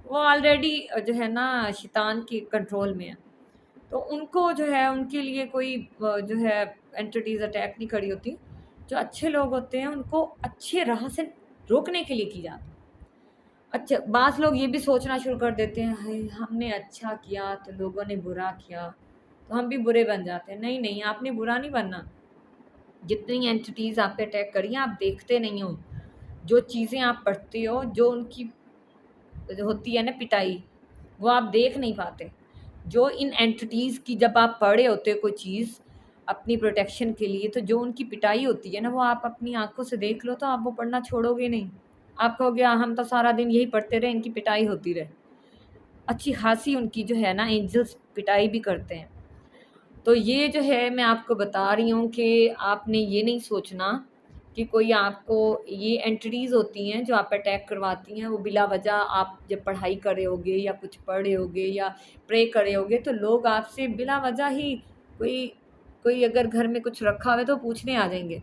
وہ آلریڈی جو ہے نا شیطان کی کنٹرول میں ہے. تو ان کو جو ہے ان کے لیے کوئی جو ہے اینٹیز اٹیک نہیں کھڑی ہوتی. جو اچھے لوگ ہوتے ہیں ان کو اچھے راہ سے روکنے کے لیے کی جاتی. اچھا، بعض لوگ یہ بھی سوچنا شروع کر دیتے ہیں ہم نے اچھا کیا تو لوگوں نے برا کیا تو ہم بھی برے بن جاتے ہیں. نہیں، آپ نے برا نہیں بننا. جتنی اینٹیز آپ پہ اٹیک کری ہیں آپ دیکھتے نہیں ہو. جو چیزیں آپ پڑھتے ہو، جو ان کی ہوتی ہے نا پٹائی، وہ آپ دیکھ نہیں پاتے. جو ان اینٹیز کی جب آپ پڑھے ہوتے کوئی چیز اپنی پروٹیکشن کے لیے، تو جو ان کی پٹائی ہوتی ہے نا وہ آپ اپنی آنکھوں سے دیکھ لو تو آپ وہ پڑھنا چھوڑو گے نہیں. آپ کہو گے ہم تو سارا دن یہی پڑھتے رہے، ان کی پٹائی ہوتی رہے. اچھی خاصی ان کی جو ہے نا اینجلس پٹائی بھی کرتے ہیں. تو یہ جو ہے میں آپ کو بتا رہی ہوں کہ آپ نے یہ نہیں سوچنا کہ کوئی آپ کو، یہ اینٹیز ہوتی ہیں جو آپ اٹیک کرواتی ہیں. وہ بلا وجہ آپ جب پڑھائی کر رہے ہوگے یا کچھ پڑھ رہے ہوگے یا پرے کر رہے ہوگے تو لوگ آپ سے بلا وجہ ہی کوئی اگر گھر میں کچھ رکھا ہوئے تو پوچھنے آ جائیں گے.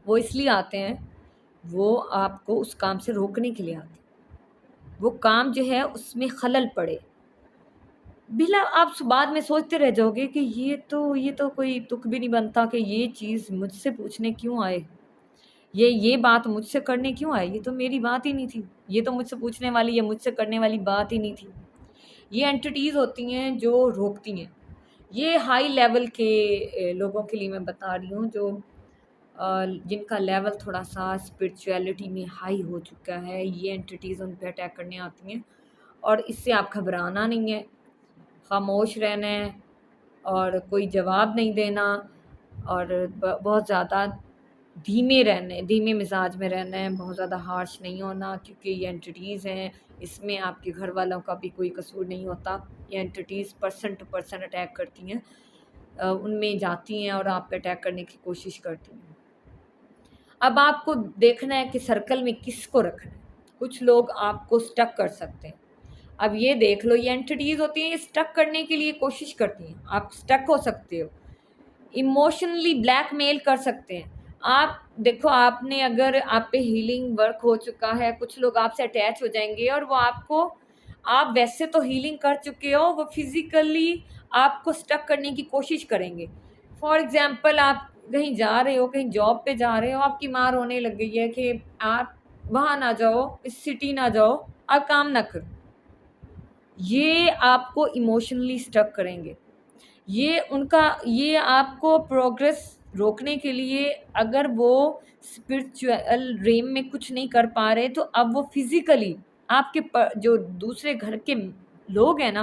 وہ اس لیے آتے ہیں، وہ آپ کو اس کام سے روکنے کے لیے آتے ہیں. وہ کام جو ہے اس میں خلل پڑے. بلا آپ بعد میں سوچتے رہ جاؤ گے کہ یہ تو کوئی تک بھی نہیں بنتا کہ یہ چیز مجھ سے پوچھنے کیوں آئے، یہ بات مجھ سے کرنے کیوں آئے. یہ تو میری بات ہی نہیں تھی، یہ تو مجھ سے پوچھنے والی یا مجھ سے کرنے والی بات ہی نہیں تھی. یہ اینٹیز ہوتی ہیں جو روکتی ہیں. یہ ہائی لیول کے لوگوں کے لیے میں بتا رہی ہوں، جو جن کا لیول تھوڑا سا اسپرچویلٹی میں ہائی ہو چکا ہے. یہ اینٹیز ان پہ اٹیک کرنے آتی ہیں اور اس سے آپ گھبرانا نہیں ہے، خاموش رہنا ہے اور کوئی جواب نہیں دینا اور بہت زیادہ دھیمے مزاج میں رہنا ہے. بہت زیادہ ہارش نہیں ہونا، کیونکہ یہ اینٹیز ہیں، اس میں آپ کے گھر والوں کا بھی کوئی قصور نہیں ہوتا. یہ اینٹیز پرسن ٹو پرسن اٹیک کرتی ہیں، ان میں جاتی ہیں اور آپ پہ اٹیک کرنے کی کوشش کرتی ہیں. اب آپ کو دیکھنا ہے کہ سرکل میں کس کو رکھنا ہے. کچھ لوگ آپ کو سٹک کر سکتے ہیں. اب یہ دیکھ لو، یہ اینٹیز ہوتی ہیں، یہ سٹک کرنے کے لیے کوشش کرتی ہیں. آپ سٹک ہو سکتے ہو، ایموشنلی بلیک میل کر سکتے ہیں. آپ دیکھو، آپ نے اگر آپ پہ ہیلنگ ورک ہو چکا ہے، کچھ لوگ آپ سے اٹیچ ہو جائیں گے اور وہ آپ ویسے تو ہیلنگ کر چکے ہو، وہ فزیکلی آپ کو سٹک کرنے کی کوشش کریں گے. فار ایگزامپل، آپ کہیں جا رہے ہو، کہیں جاب پہ جا رہے ہو، آپ کی ماں رونے لگ گئی ہے کہ آپ وہاں نہ جاؤ، اس سٹی نہ جاؤ، آپ کام نہ کرو. یہ آپ کو ایموشنلی سٹک کریں گے. یہ آپ کو پروگریس روکنے کے لیے، اگر وہ اسپرچوئل ریم میں کچھ نہیں کر پا رہے تو اب وہ فزیکلی آپ کے جو دوسرے گھر کے لوگ ہیں نا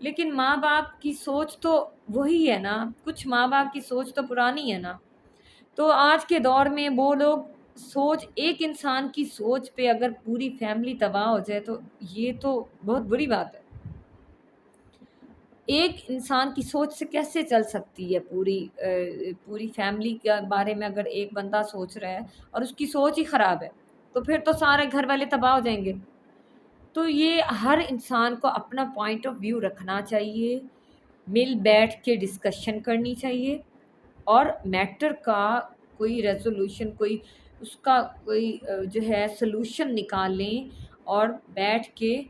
لیکن ماں باپ کی سوچ تو وہی ہے نا، کچھ ماں باپ کی سوچ تو پرانی ہے نا. تو آج کے دور میں وہ لوگ سوچ، ایک انسان کی سوچ پہ اگر پوری فیملی تباہ ہو جائے تو یہ تو بہت بری بات ہے. ایک انسان کی سوچ سے کیسے چل سکتی ہے پوری فیملی کے بارے میں؟ اگر ایک بندہ سوچ رہا ہے اور اس کی سوچ ہی خراب ہے تو پھر تو سارے گھر والے تباہ ہو جائیں گے. تو یہ ہر انسان کو اپنا پوائنٹ آف ویو رکھنا چاہیے، مل بیٹھ کے ڈسکشن کرنی چاہیے، اور میٹر کا کوئی ریزولوشن، اس کا کوئی جو ہے سلوشن نکالیں، اور بیٹھ کے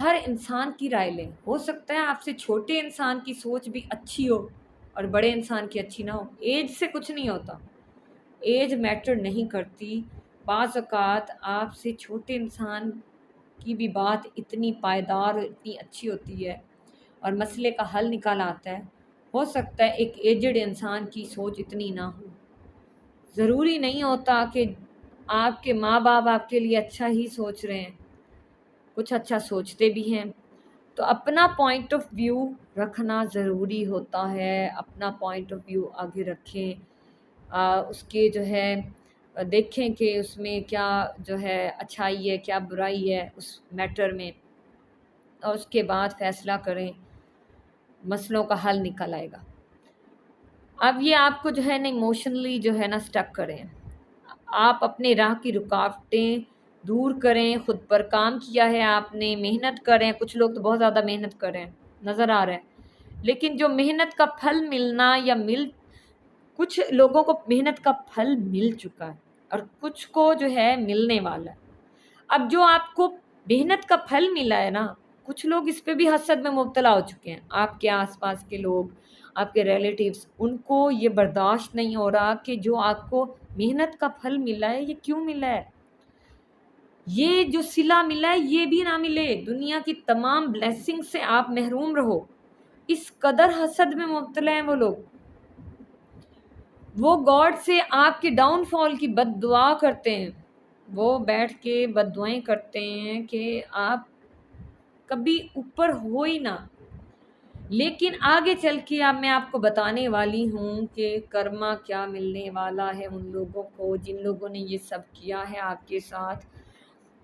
ہر انسان کی رائے لیں. ہو سکتا ہے آپ سے چھوٹے انسان کی سوچ بھی اچھی ہو اور بڑے انسان کی اچھی نہ ہو. ایج سے کچھ نہیں ہوتا، ایج میٹر نہیں کرتی. بعض اوقات آپ سے چھوٹے انسان کی بھی بات اتنی پائیدار اور اتنی اچھی ہوتی ہے اور مسئلے کا حل نکال آتا ہے. ہو سکتا ہے ایک ایجڈ انسان کی سوچ اتنی نہ ہو. ضروری نہیں ہوتا کہ آپ کے ماں باپ آپ کے لیے اچھا ہی سوچ رہے ہیں، کچھ اچھا سوچتے بھی ہیں. تو اپنا پوائنٹ آف ویو رکھنا ضروری ہوتا ہے. اپنا پوائنٹ آف ویو آگے رکھیں، اس کے جو ہے دیکھیں کہ اس میں کیا جو ہے اچھائی ہے، کیا برائی ہے اس میٹر میں، اور اس کے بعد فیصلہ کریں. مسئلوں کا حل نکل آئے گا. اب یہ آپ کو جو ہے نا ایموشنلی جو ہے نا سٹک کریں. آپ اپنے راہ کی رکاوٹیں دور کریں. خود پر کام کیا ہے آپ نے، محنت کریں. کچھ لوگ تو بہت زیادہ محنت کریں، نظر آ رہا ہے، لیکن جو محنت کا پھل ملنا کچھ لوگوں کو محنت کا پھل مل چکا ہے اور کچھ کو جو ہے ملنے والا ہے. اب جو آپ کو محنت کا پھل ملا ہے نا، کچھ لوگ اس پہ بھی حسد میں مبتلا ہو چکے ہیں. آپ کے آس پاس کے لوگ، آپ کے ریلیٹیوز، ان کو یہ برداشت نہیں ہو رہا کہ جو آپ کو محنت کا پھل ملا ہے یہ کیوں ملا ہے، یہ جو صلہ ملا ہے یہ بھی نہ ملے، دنیا کی تمام بلیسنگ سے آپ محروم رہو. اس قدر حسد میں مبتلا ہیں وہ لوگ. وہ گاڈ سے آپ کے ڈاؤن فال کی بد دعا کرتے ہیں. وہ بیٹھ کے بد دعائیں کرتے ہیں کہ آپ کبھی اوپر ہو ہی نہ. لیکن آگے چل کے اب میں آپ کو بتانے والی ہوں کہ کرما کیا ملنے والا ہے ان لوگوں کو جن لوگوں نے یہ سب کیا ہے آپ کے ساتھ،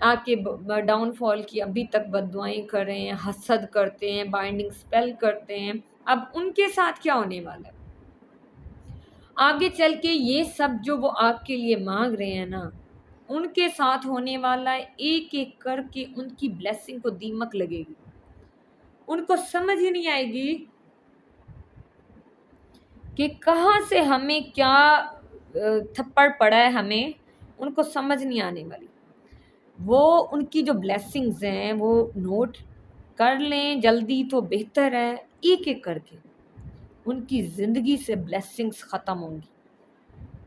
آپ کے ڈاؤن فال کی ابھی تک بد دعائیں کر رہے ہیں، حسد کرتے ہیں، بائنڈنگ سپیل کرتے ہیں. اب ان کے ساتھ کیا ہونے والا ہے آگے چل کے؟ یہ سب جو وہ آپ کے لیے مانگ رہے ہیں نا، ان کے ساتھ ہونے والا ہے. ایک ایک کر کے ان کی بلیسنگ کو دیمک لگے گی. ان کو سمجھ ہی نہیں آئے گی کہ کہاں سے ہمیں کیا تھپڑ پڑا ہے، ہمیں ان کو سمجھ نہیں آنے والی. وہ ان کی جو بلیسنگز ہیں وہ نوٹ کر لیں جلدی تو بہتر ہے. ایک ایک کر کے ان کی زندگی سے بلیسنگز ختم ہوں گی.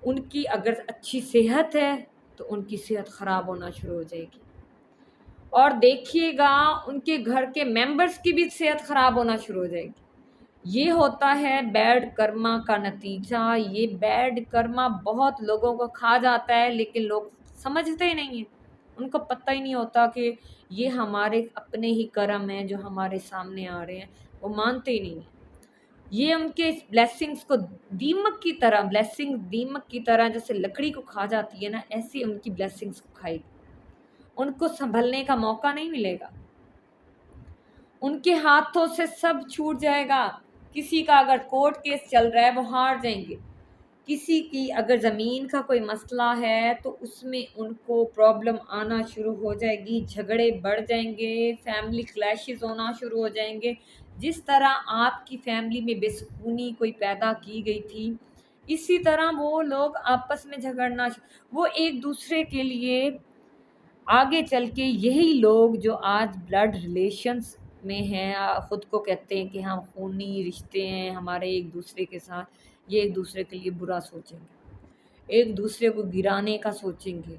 ان کی اگر اچھی صحت ہے تو ان کی صحت خراب ہونا شروع ہو جائے گی، اور دیکھیے گا ان کے گھر کے ممبرز کی بھی صحت خراب ہونا شروع ہو جائے گی. یہ ہوتا ہے بیڈ کرما کا نتیجہ. یہ بیڈ کرما بہت لوگوں کو کھا جاتا ہے، لیکن لوگ سمجھتے ہی نہیں ہیں. ان کو پتہ ہی نہیں ہوتا کہ یہ ہمارے اپنے ہی کرم ہیں جو ہمارے سامنے آ رہے ہیں. وہ مانتے ہی نہیں ہیں. یہ ان کے اس بلیسنگز کو دیمک کی طرح، بلیسنگ دیمک کی طرح جیسے لکڑی کو کھا جاتی ہے نا، ایسی ان کی بلیسنگز کو کھائے گی. ان کو سنبھلنے کا موقع نہیں ملے گا. ان کے ہاتھوں سے سب چھوٹ جائے گا. کسی کا اگر کورٹ کیس چل رہا ہے وہ ہار جائیں گے. کسی کی اگر زمین کا کوئی مسئلہ ہے تو اس میں ان کو پرابلم آنا شروع ہو جائے گی. جھگڑے بڑھ جائیں گے، فیملی کلیشز ہونا شروع ہو جائیں گے. جس طرح آپ کی فیملی میں بے سکونی کوئی پیدا کی گئی تھی، اسی طرح وہ لوگ آپس میں جھگڑنا وہ ایک دوسرے کے لیے آگے چل کے یہی لوگ جو آج بلڈ ریلیشنز میں ہیں، خود کو کہتے ہیں کہ ہم خونی رشتے ہیں ہمارے ایک دوسرے کے ساتھ، یہ ایک دوسرے کے لیے برا سوچیں گے، ایک دوسرے کو گرانے کا سوچیں گے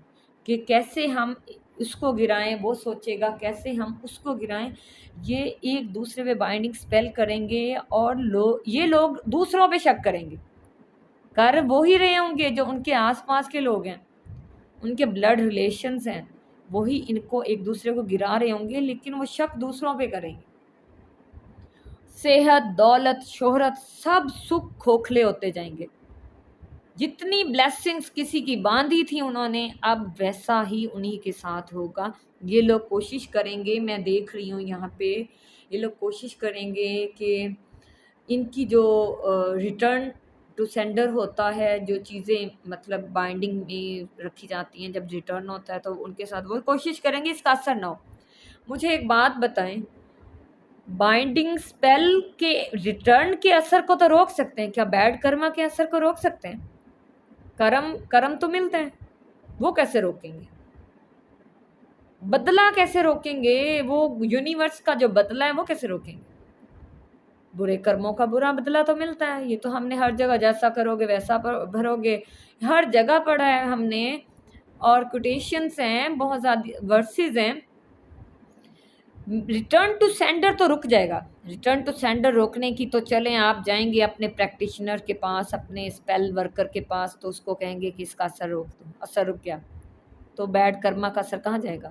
کہ کیسے ہم اس کو گرائیں. وہ سوچے گا کیسے ہم اس کو گرائیں. یہ ایک دوسرے پہ بائنڈنگ سپیل کریں گے، اور یہ لوگ دوسروں پہ شک کریں گے. کر وہی رہے ہوں گے جو ان کے آس پاس کے لوگ ہیں، ان کے بلڈ ریلیشنز ہیں، وہی ان کو ایک دوسرے کو گرا رہے ہوں گے، لیکن وہ شک دوسروں پہ کریں گے. صحت، دولت، شہرت، سب سکھ کھوکھلے ہوتے جائیں گے. جتنی بلیسنگز کسی کی باندھی تھی انہوں نے، اب ویسا ہی انہی کے ساتھ ہوگا. یہ لوگ کوشش کریں گے، میں دیکھ رہی ہوں یہاں پہ یہ لوگ کوشش کریں گے کہ ان کی جو ریٹرن ٹو سینڈر ہوتا ہے، جو چیزیں مطلب بائنڈنگ میں رکھی جاتی ہیں، جب ریٹرن ہوتا ہے تو ان کے ساتھ وہ کوشش کریں گے اس کا اثر نہ ہو. مجھے ایک بات بتائیں، بائنڈنگ سپیل کے ریٹرن کے اثر کو تو روک سکتے ہیں، کیا بیڈ کرما کے اثر کو روک سکتے ہیں؟ کرم تو ملتے ہیں، وہ کیسے روکیں گے؟ بدلہ کیسے روکیں گے؟ وہ یونیورس کا جو بدلہ ہے وہ کیسے روکیں گے؟ برے کرموں کا برا بدلہ تو ملتا ہے. یہ تو ہم نے ہر جگہ، جیسا کرو گے ویسا بھرو گے، ہر جگہ پڑھا ہے ہم نے. اور کوٹیشنز ہیں، بہت زیادہ ورسز ہیں. ریٹرن ٹو سینڈر تو رک جائے گا. ریٹرن ٹو سینڈر روکنے کی تو چلیں آپ جائیں گے اپنے پریکٹیشنر کے پاس، اپنے اسپیل ورکر کے پاس، تو اس کو کہیں گے کہ اس کا اثر روک دو. اثر رک گیا تو بیڈ کرما کا اثر کہاں جائے گا؟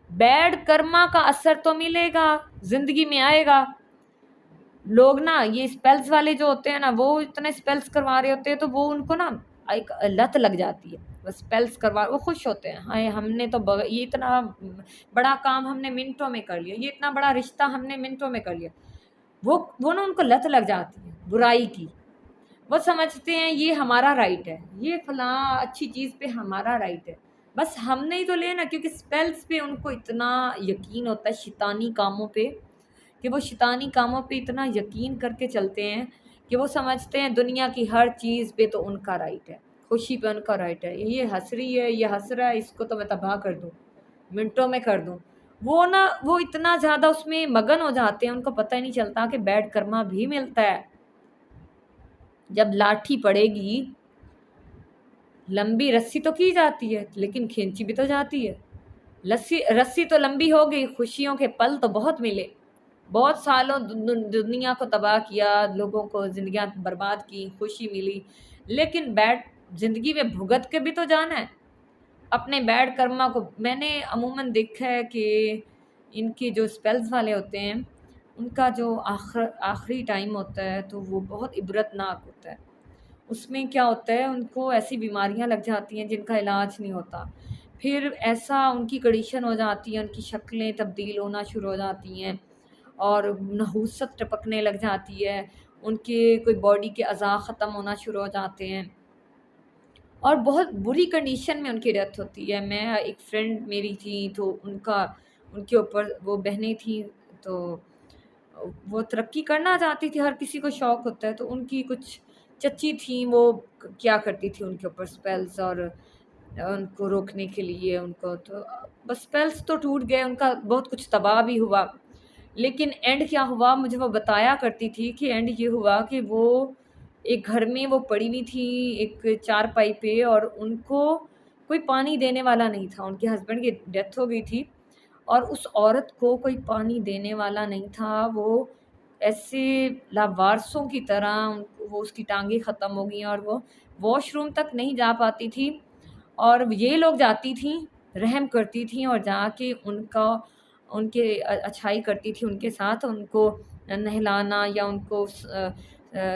بیڈ کرما کا اثر تو ملے گا، زندگی میں آئے گا. لوگ نا یہ اسپیلز والے جو ہوتے ہیں نا، وہ اتنے اسپیلز کروا رہے ہوتے ہیں تو وہ ان کو نا ایک لت لگ جاتی ہے. وہ اسپیلز کروا، وہ خوش ہوتے ہیں، ہائے ہم نے تو یہ اتنا بڑا کام ہم نے منٹوں میں کر لیا، یہ اتنا بڑا رشتہ ہم نے منٹوں میں کر لیا. وہ نا ان کو لت لگ جاتی ہے برائی کی. وہ سمجھتے ہیں یہ ہمارا رائٹ ہے، یہ فلاں اچھی چیز پہ ہمارا رائٹ ہے، بس ہم نے ہی تو لینا. کیونکہ اسپیلز پہ ان کو اتنا یقین ہوتا ہے، شیطانی کاموں پہ، کہ وہ شیطانی کاموں پہ اتنا یقین کر کے چلتے ہیں کہ وہ سمجھتے ہیں دنیا کی ہر چیز پہ تو ان کا رائٹ ہے، خوشی پہ ان کا رائٹ ہے. یہ ہنس رہی ہے، یہ ہنس رہا ہے، اس کو تو میں تباہ کر دوں، منٹوں میں کر دوں. وہ اتنا زیادہ اس میں مگن ہو جاتے ہیں، ان کو پتہ ہی نہیں چلتا کہ بیڈ کرما بھی ملتا ہے. جب لاٹھی پڑے گی، لمبی رسی تو کی جاتی ہے لیکن کھینچی بھی تو جاتی ہے. رسی تو لمبی ہو گئی، خوشیوں کے پل تو بہت ملے، بہت سالوں دنیا کو تباہ کیا، لوگوں کو زندگیاں برباد کی، خوشی ملی، لیکن بیڈ زندگی میں بھگت کے بھی تو جانا ہے اپنے بیڈ کرما کو. میں نے عموماً دیکھا ہے کہ ان کے جو اسپیلز والے ہوتے ہیں، ان کا جو آخری ٹائم ہوتا ہے تو وہ بہت عبرتناک ہوتا ہے. اس میں کیا ہوتا ہے، ان کو ایسی بیماریاں لگ جاتی ہیں جن کا علاج نہیں ہوتا. پھر ایسا ان کی کنڈیشن ہو جاتی ہے، ان کی شکلیں تبدیل ہونا شروع ہو جاتی ہیں اور نحوست ٹپکنے لگ جاتی ہے، ان کے کوئی باڈی کے اعضاء ختم ہونا شروع ہو جاتے ہیں اور بہت بری کنڈیشن میں ان کی ڈیتھ ہوتی ہے. میں ایک فرینڈ میری تھی تو ان کے اوپر وہ بہنیں تھیں تو وہ ترقی کرنا چاہتی تھی، ہر کسی کو شوق ہوتا ہے. تو ان کی کچھ چچی تھیں، وہ کیا کرتی تھی ان کے اوپر سپیلز، اور ان کو روکنے کے لیے ان کو تو بس سپیلز تو ٹوٹ گئے، ان کا بہت کچھ تباہ بھی ہوا. لیکن اینڈ کیا ہوا، مجھے وہ بتایا کرتی تھی کہ اینڈ یہ ہوا کہ وہ ایک گھر میں وہ پڑی ہوئی تھی ایک چارپائی پہ، اور ان کو کوئی پانی دینے والا نہیں تھا. ان کے ہسبینڈ کی ڈیتھ ہو گئی تھی اور اس عورت کو کوئی پانی دینے والا نہیں تھا. وہ ایسے لاوارسوں کی طرح وہ اس کی ٹانگیں ختم ہو گئیں اور وہ واش روم تک نہیں جا پاتی تھی. اور یہ لوگ جاتی تھیں، رحم کرتی تھیں اور جا کے ان کے اچھائی کرتی تھی ان کے ساتھ، ان کو نہلانا یا ان کو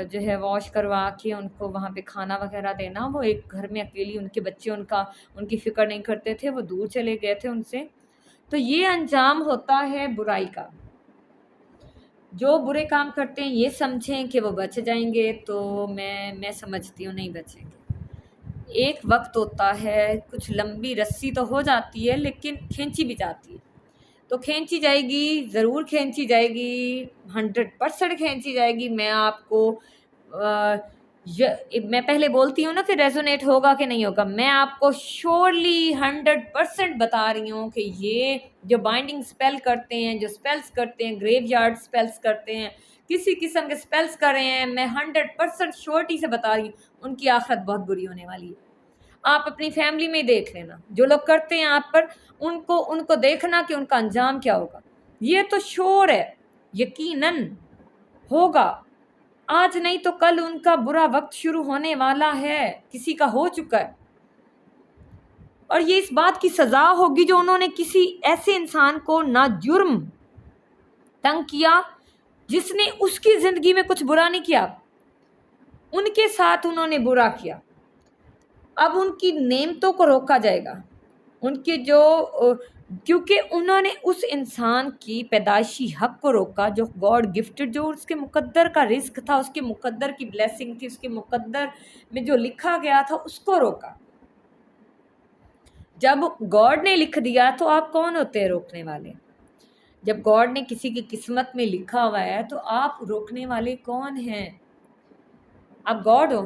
جو ہے واش کروا کے ان کو وہاں پہ کھانا وغیرہ دینا. وہ ایک گھر میں اکیلی، ان کے بچے ان کی فکر نہیں کرتے تھے، وہ دور چلے گئے تھے ان سے. تو یہ انجام ہوتا ہے برائی کا. جو برے کام کرتے ہیں یہ سمجھیں کہ وہ بچ جائیں گے، تو میں سمجھتی ہوں نہیں بچیں گے. ایک وقت ہوتا ہے، کچھ لمبی رسی تو ہو جاتی ہے لیکن کھینچی بھی جاتی ہے. تو کھینچی جائے گی، ضرور کھینچی جائے گی، 100% کھینچی جائے گی. میں آپ کو میں پہلے بولتی ہوں نا کہ ریزونیٹ ہوگا کہ نہیں ہوگا. میں آپ کو شیورلی 100% بتا رہی ہوں کہ یہ جو بائنڈنگ سپیل کرتے ہیں، جو سپیلز کرتے ہیں، گریو یارڈ سپیلز کرتے ہیں، کسی قسم کے سپیلز کر رہے ہیں، میں 100% شیورٹی سے بتا رہی ہوں ان کی آخرت بہت بری ہونے والی ہے. آپ اپنی فیملی میں دیکھ لینا، جو لوگ کرتے ہیں آپ پر، ان کو دیکھنا کہ ان کا انجام کیا ہوگا. یہ تو شور ہے، یقیناً ہوگا. آج نہیں تو کل ان کا برا وقت شروع ہونے والا ہے، کسی کا ہو چکا ہے. اور یہ اس بات کی سزا ہوگی جو انہوں نے کسی ایسے انسان کو ناجرم تنگ کیا جس نے اس کی زندگی میں کچھ برا نہیں کیا، ان کے ساتھ انہوں نے برا کیا، اب ان کی نعمتوں کو روکا جائے گا، ان کے جو کیونکہ انہوں نے اس انسان کی پیدائشی حق کو روکا جو گاڈ گفٹڈ، جو اس کے مقدر کا رزق تھا، اس کے مقدر کی بلیسنگ تھی، اس کے مقدر میں جو لکھا گیا تھا اس کو روکا۔ جب گاڈ نے لکھ دیا تو آپ کون ہوتے ہیں روکنے والے؟ جب گاڈ نے کسی کی قسمت میں لکھا ہوا ہے تو آپ روکنے والے کون ہیں؟ آپ گاڈ ہو۔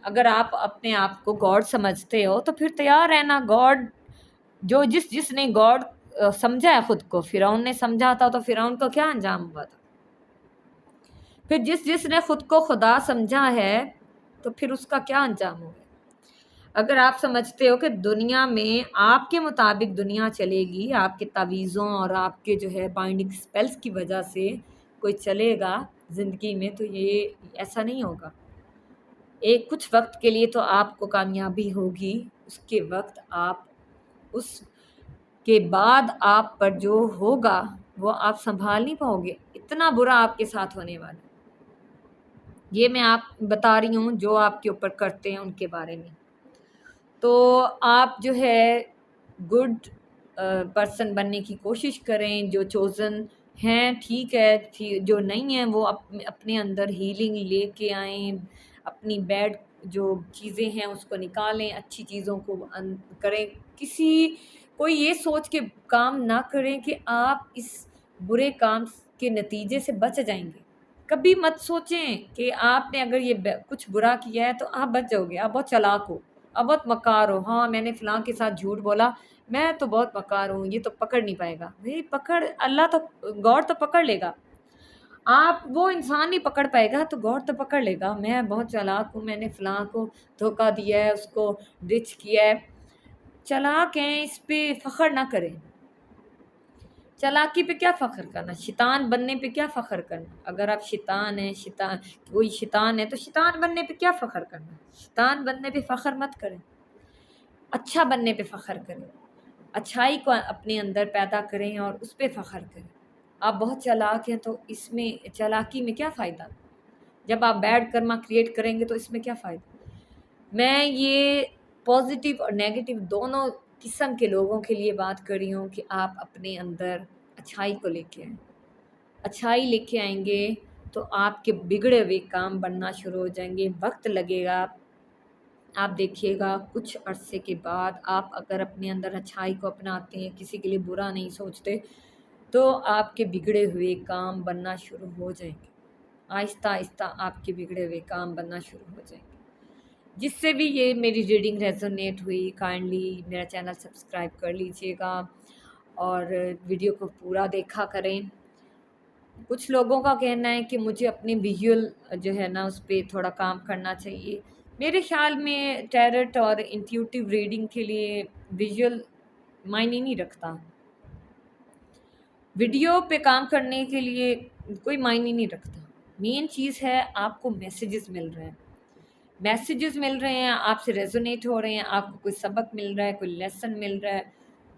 اگر آپ اپنے آپ کو گاڈ سمجھتے ہو تو پھر تیار رہنا، گاڈ جو جس نے گاڈ سمجھا ہے خود کو، فرعون نے سمجھا تھا تو فرعون کو کیا انجام ہوا تھا؟ پھر جس نے خود کو خدا سمجھا ہے تو پھر اس کا کیا انجام ہوگا؟ اگر آپ سمجھتے ہو کہ دنیا میں آپ کے مطابق دنیا چلے گی، آپ کے تعویذوں اور آپ کے جو ہے بائنڈنگ اسپیلس کی وجہ سے کوئی چلے گا زندگی میں، تو یہ ایسا نہیں ہوگا۔ ایک کچھ وقت کے لیے تو آپ کو کامیابی ہوگی، اس کے وقت اس کے بعد آپ پر جو ہوگا وہ آپ سنبھال نہیں پاؤ گے، اتنا برا آپ کے ساتھ ہونے والا۔ یہ میں آپ بتا رہی ہوں جو آپ کے اوپر کرتے ہیں ان کے بارے میں۔ تو آپ جو ہے گڈ پرسن بننے کی کوشش کریں، جو چوزن ہیں ٹھیک ہے، جو نہیں ہیں وہ اپنے اندر ہیلنگ لے کے آئیں، اپنی بیڈ جو چیزیں ہیں اس کو نکالیں، اچھی چیزوں کو کریں، کوئی یہ سوچ کے کام نہ کریں کہ آپ اس برے کام کے نتیجے سے بچ جائیں گے۔ کبھی مت سوچیں کہ آپ نے اگر یہ کچھ برا کیا ہے تو آپ بچ جاؤ گے، آپ بہت چالاک ہو، آپ بہت مکار ہو، ہاں میں نے فلاں کے ساتھ جھوٹ بولا، میں تو بہت مکار ہوں، یہ تو پکڑ نہیں پائے گا۔ بھئی اللہ تو گاڈ تو پکڑ لے گا، آپ وہ انسان نہیں پکڑ پائے گا تو گاڈ تو پکڑ لے گا۔ میں بہت چالاک ہوں، میں نے فلاں کو دھوکہ دیا ہے، اس کو ڈچ کیا ہے۔ چالاک ہیں، اس پہ فخر نہ کریں۔ چالاکی پہ کیا فخر کرنا، شیطان بننے پہ کیا فخر کرنا؟ اگر آپ کوئی شیطان ہے تو شیطان بننے پہ کیا فخر کرنا؟ شیطان بننے پہ فخر مت کریں، اچھا بننے پہ فخر کریں، اچھائی کو اپنے اندر پیدا کریں اور اس پہ فخر کریں۔ آپ بہت چالاک ہیں تو اس میں چالاکی میں کیا فائدہ؟ جب آپ بیڈ کرما کریٹ کریں گے تو اس میں کیا فائدہ؟ میں یہ پازیٹیو اور نیگیٹو دونوں قسم کے لوگوں کے لیے بات کر رہی ہوں کہ آپ اپنے اندر اچھائی کو لے کے آئیں۔ اچھائی لے کے آئیں گے تو آپ کے بگڑے ہوئے کام بننا شروع ہو جائیں گے، وقت لگے گا، آپ دیکھیے گا کچھ عرصے کے بعد آپ اگر اپنے اندر اچھائی کو اپناتے ہیں، کسی کے لیے برا نہیں سوچتے، تو آپ کے بگڑے ہوئے کام بننا شروع ہو جائیں گے، آہستہ آہستہ آپ کے بگڑے ہوئے کام بننا شروع ہو جائیں گے۔ جس سے بھی یہ میری ریڈنگ ریزونیٹ ہوئی، کائنڈلی میرا چینل سبسکرائب کر لیجئے گا اور ویڈیو کو پورا دیکھا کریں۔ کچھ لوگوں کا کہنا ہے کہ مجھے اپنے ویژول جو ہے نا اس پہ تھوڑا کام کرنا چاہیے۔ میرے خیال میں ٹیرٹ اور انٹیوٹیو ریڈنگ کے لیے ویژول معنی نہیں رکھتا، ویڈیو پہ کام کرنے کے لیے کوئی معنی نہیں رکھتا۔ مین چیز ہے آپ کو میسیجز مل رہے ہیں، آپ سے ریزونیٹ ہو رہے ہیں، آپ کو کوئی سبق مل رہا ہے، کوئی لیسن مل رہا ہے،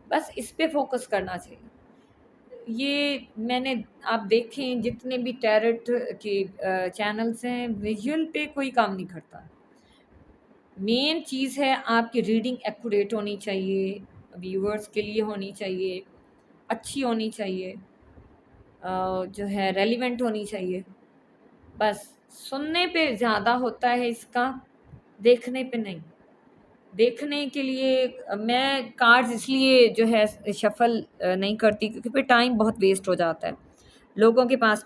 بس اس پہ فوکس کرنا چاہیے۔ یہ میں نے آپ دیکھیں جتنے بھی ٹیرٹ کے چینلز ہیں، ویژول پہ کوئی کام نہیں کرتا۔ مین چیز ہے آپ کی ریڈنگ ایکوریٹ ہونی چاہیے، ویورز کے لیے ہونی چاہیے، اچھی ہونی چاہیے، جو ہے ریلیونٹ ہونی چاہیے۔ بس سننے پہ زیادہ ہوتا ہے اس کا، دیکھنے پہ نہیں۔ دیکھنے کے لیے میں کارڈز اس لیے جو ہے شفل نہیں کرتی کیونکہ پھر ٹائم بہت ویسٹ ہو جاتا ہے، لوگوں کے پاس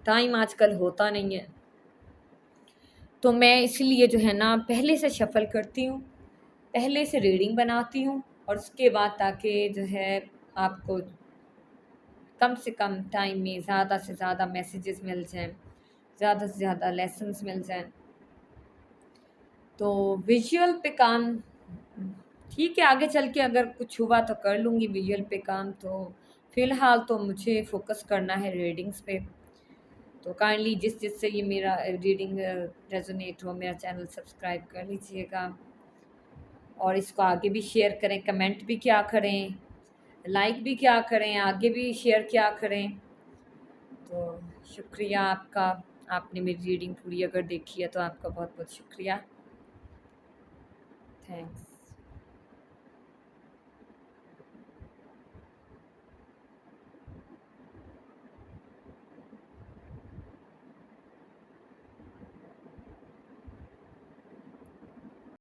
ٹائم آج کل ہوتا نہیں ہے، تو میں اس لیے جو ہے نا پہلے سے شفل کرتی ہوں، پہلے سے ریڈنگ بناتی ہوں، اور اس کے بعد تاکہ جو ہے آپ کو کم سے کم ٹائم میں زیادہ سے زیادہ میسیجز مل جائیں، زیادہ سے زیادہ لیسنز مل جائیں۔ تو ویژول پہ کام ٹھیک ہے، آگے چل کے اگر کچھ ہوا تو کر لوں گی ویژول پہ کام، تو فی الحال تو مجھے فوکس کرنا ہے ریڈنگز پہ۔ تو کائنڈلی جس سے یہ میرا ریڈنگ ریزونیٹ ہو، میرا چینل سبسکرائب کر لیجیے گا اور اس کو آگے بھی شیئر کریں، کمنٹ بھی کیا کریں، لائک بھی کیا کریں، آگے بھی شیئر کیا کریں۔ تو شکریہ آپ کا، آپ نے میری ریڈنگ پوری اگر دیکھی ہے تو آپ کا بہت بہت شکریہ، تھینکس۔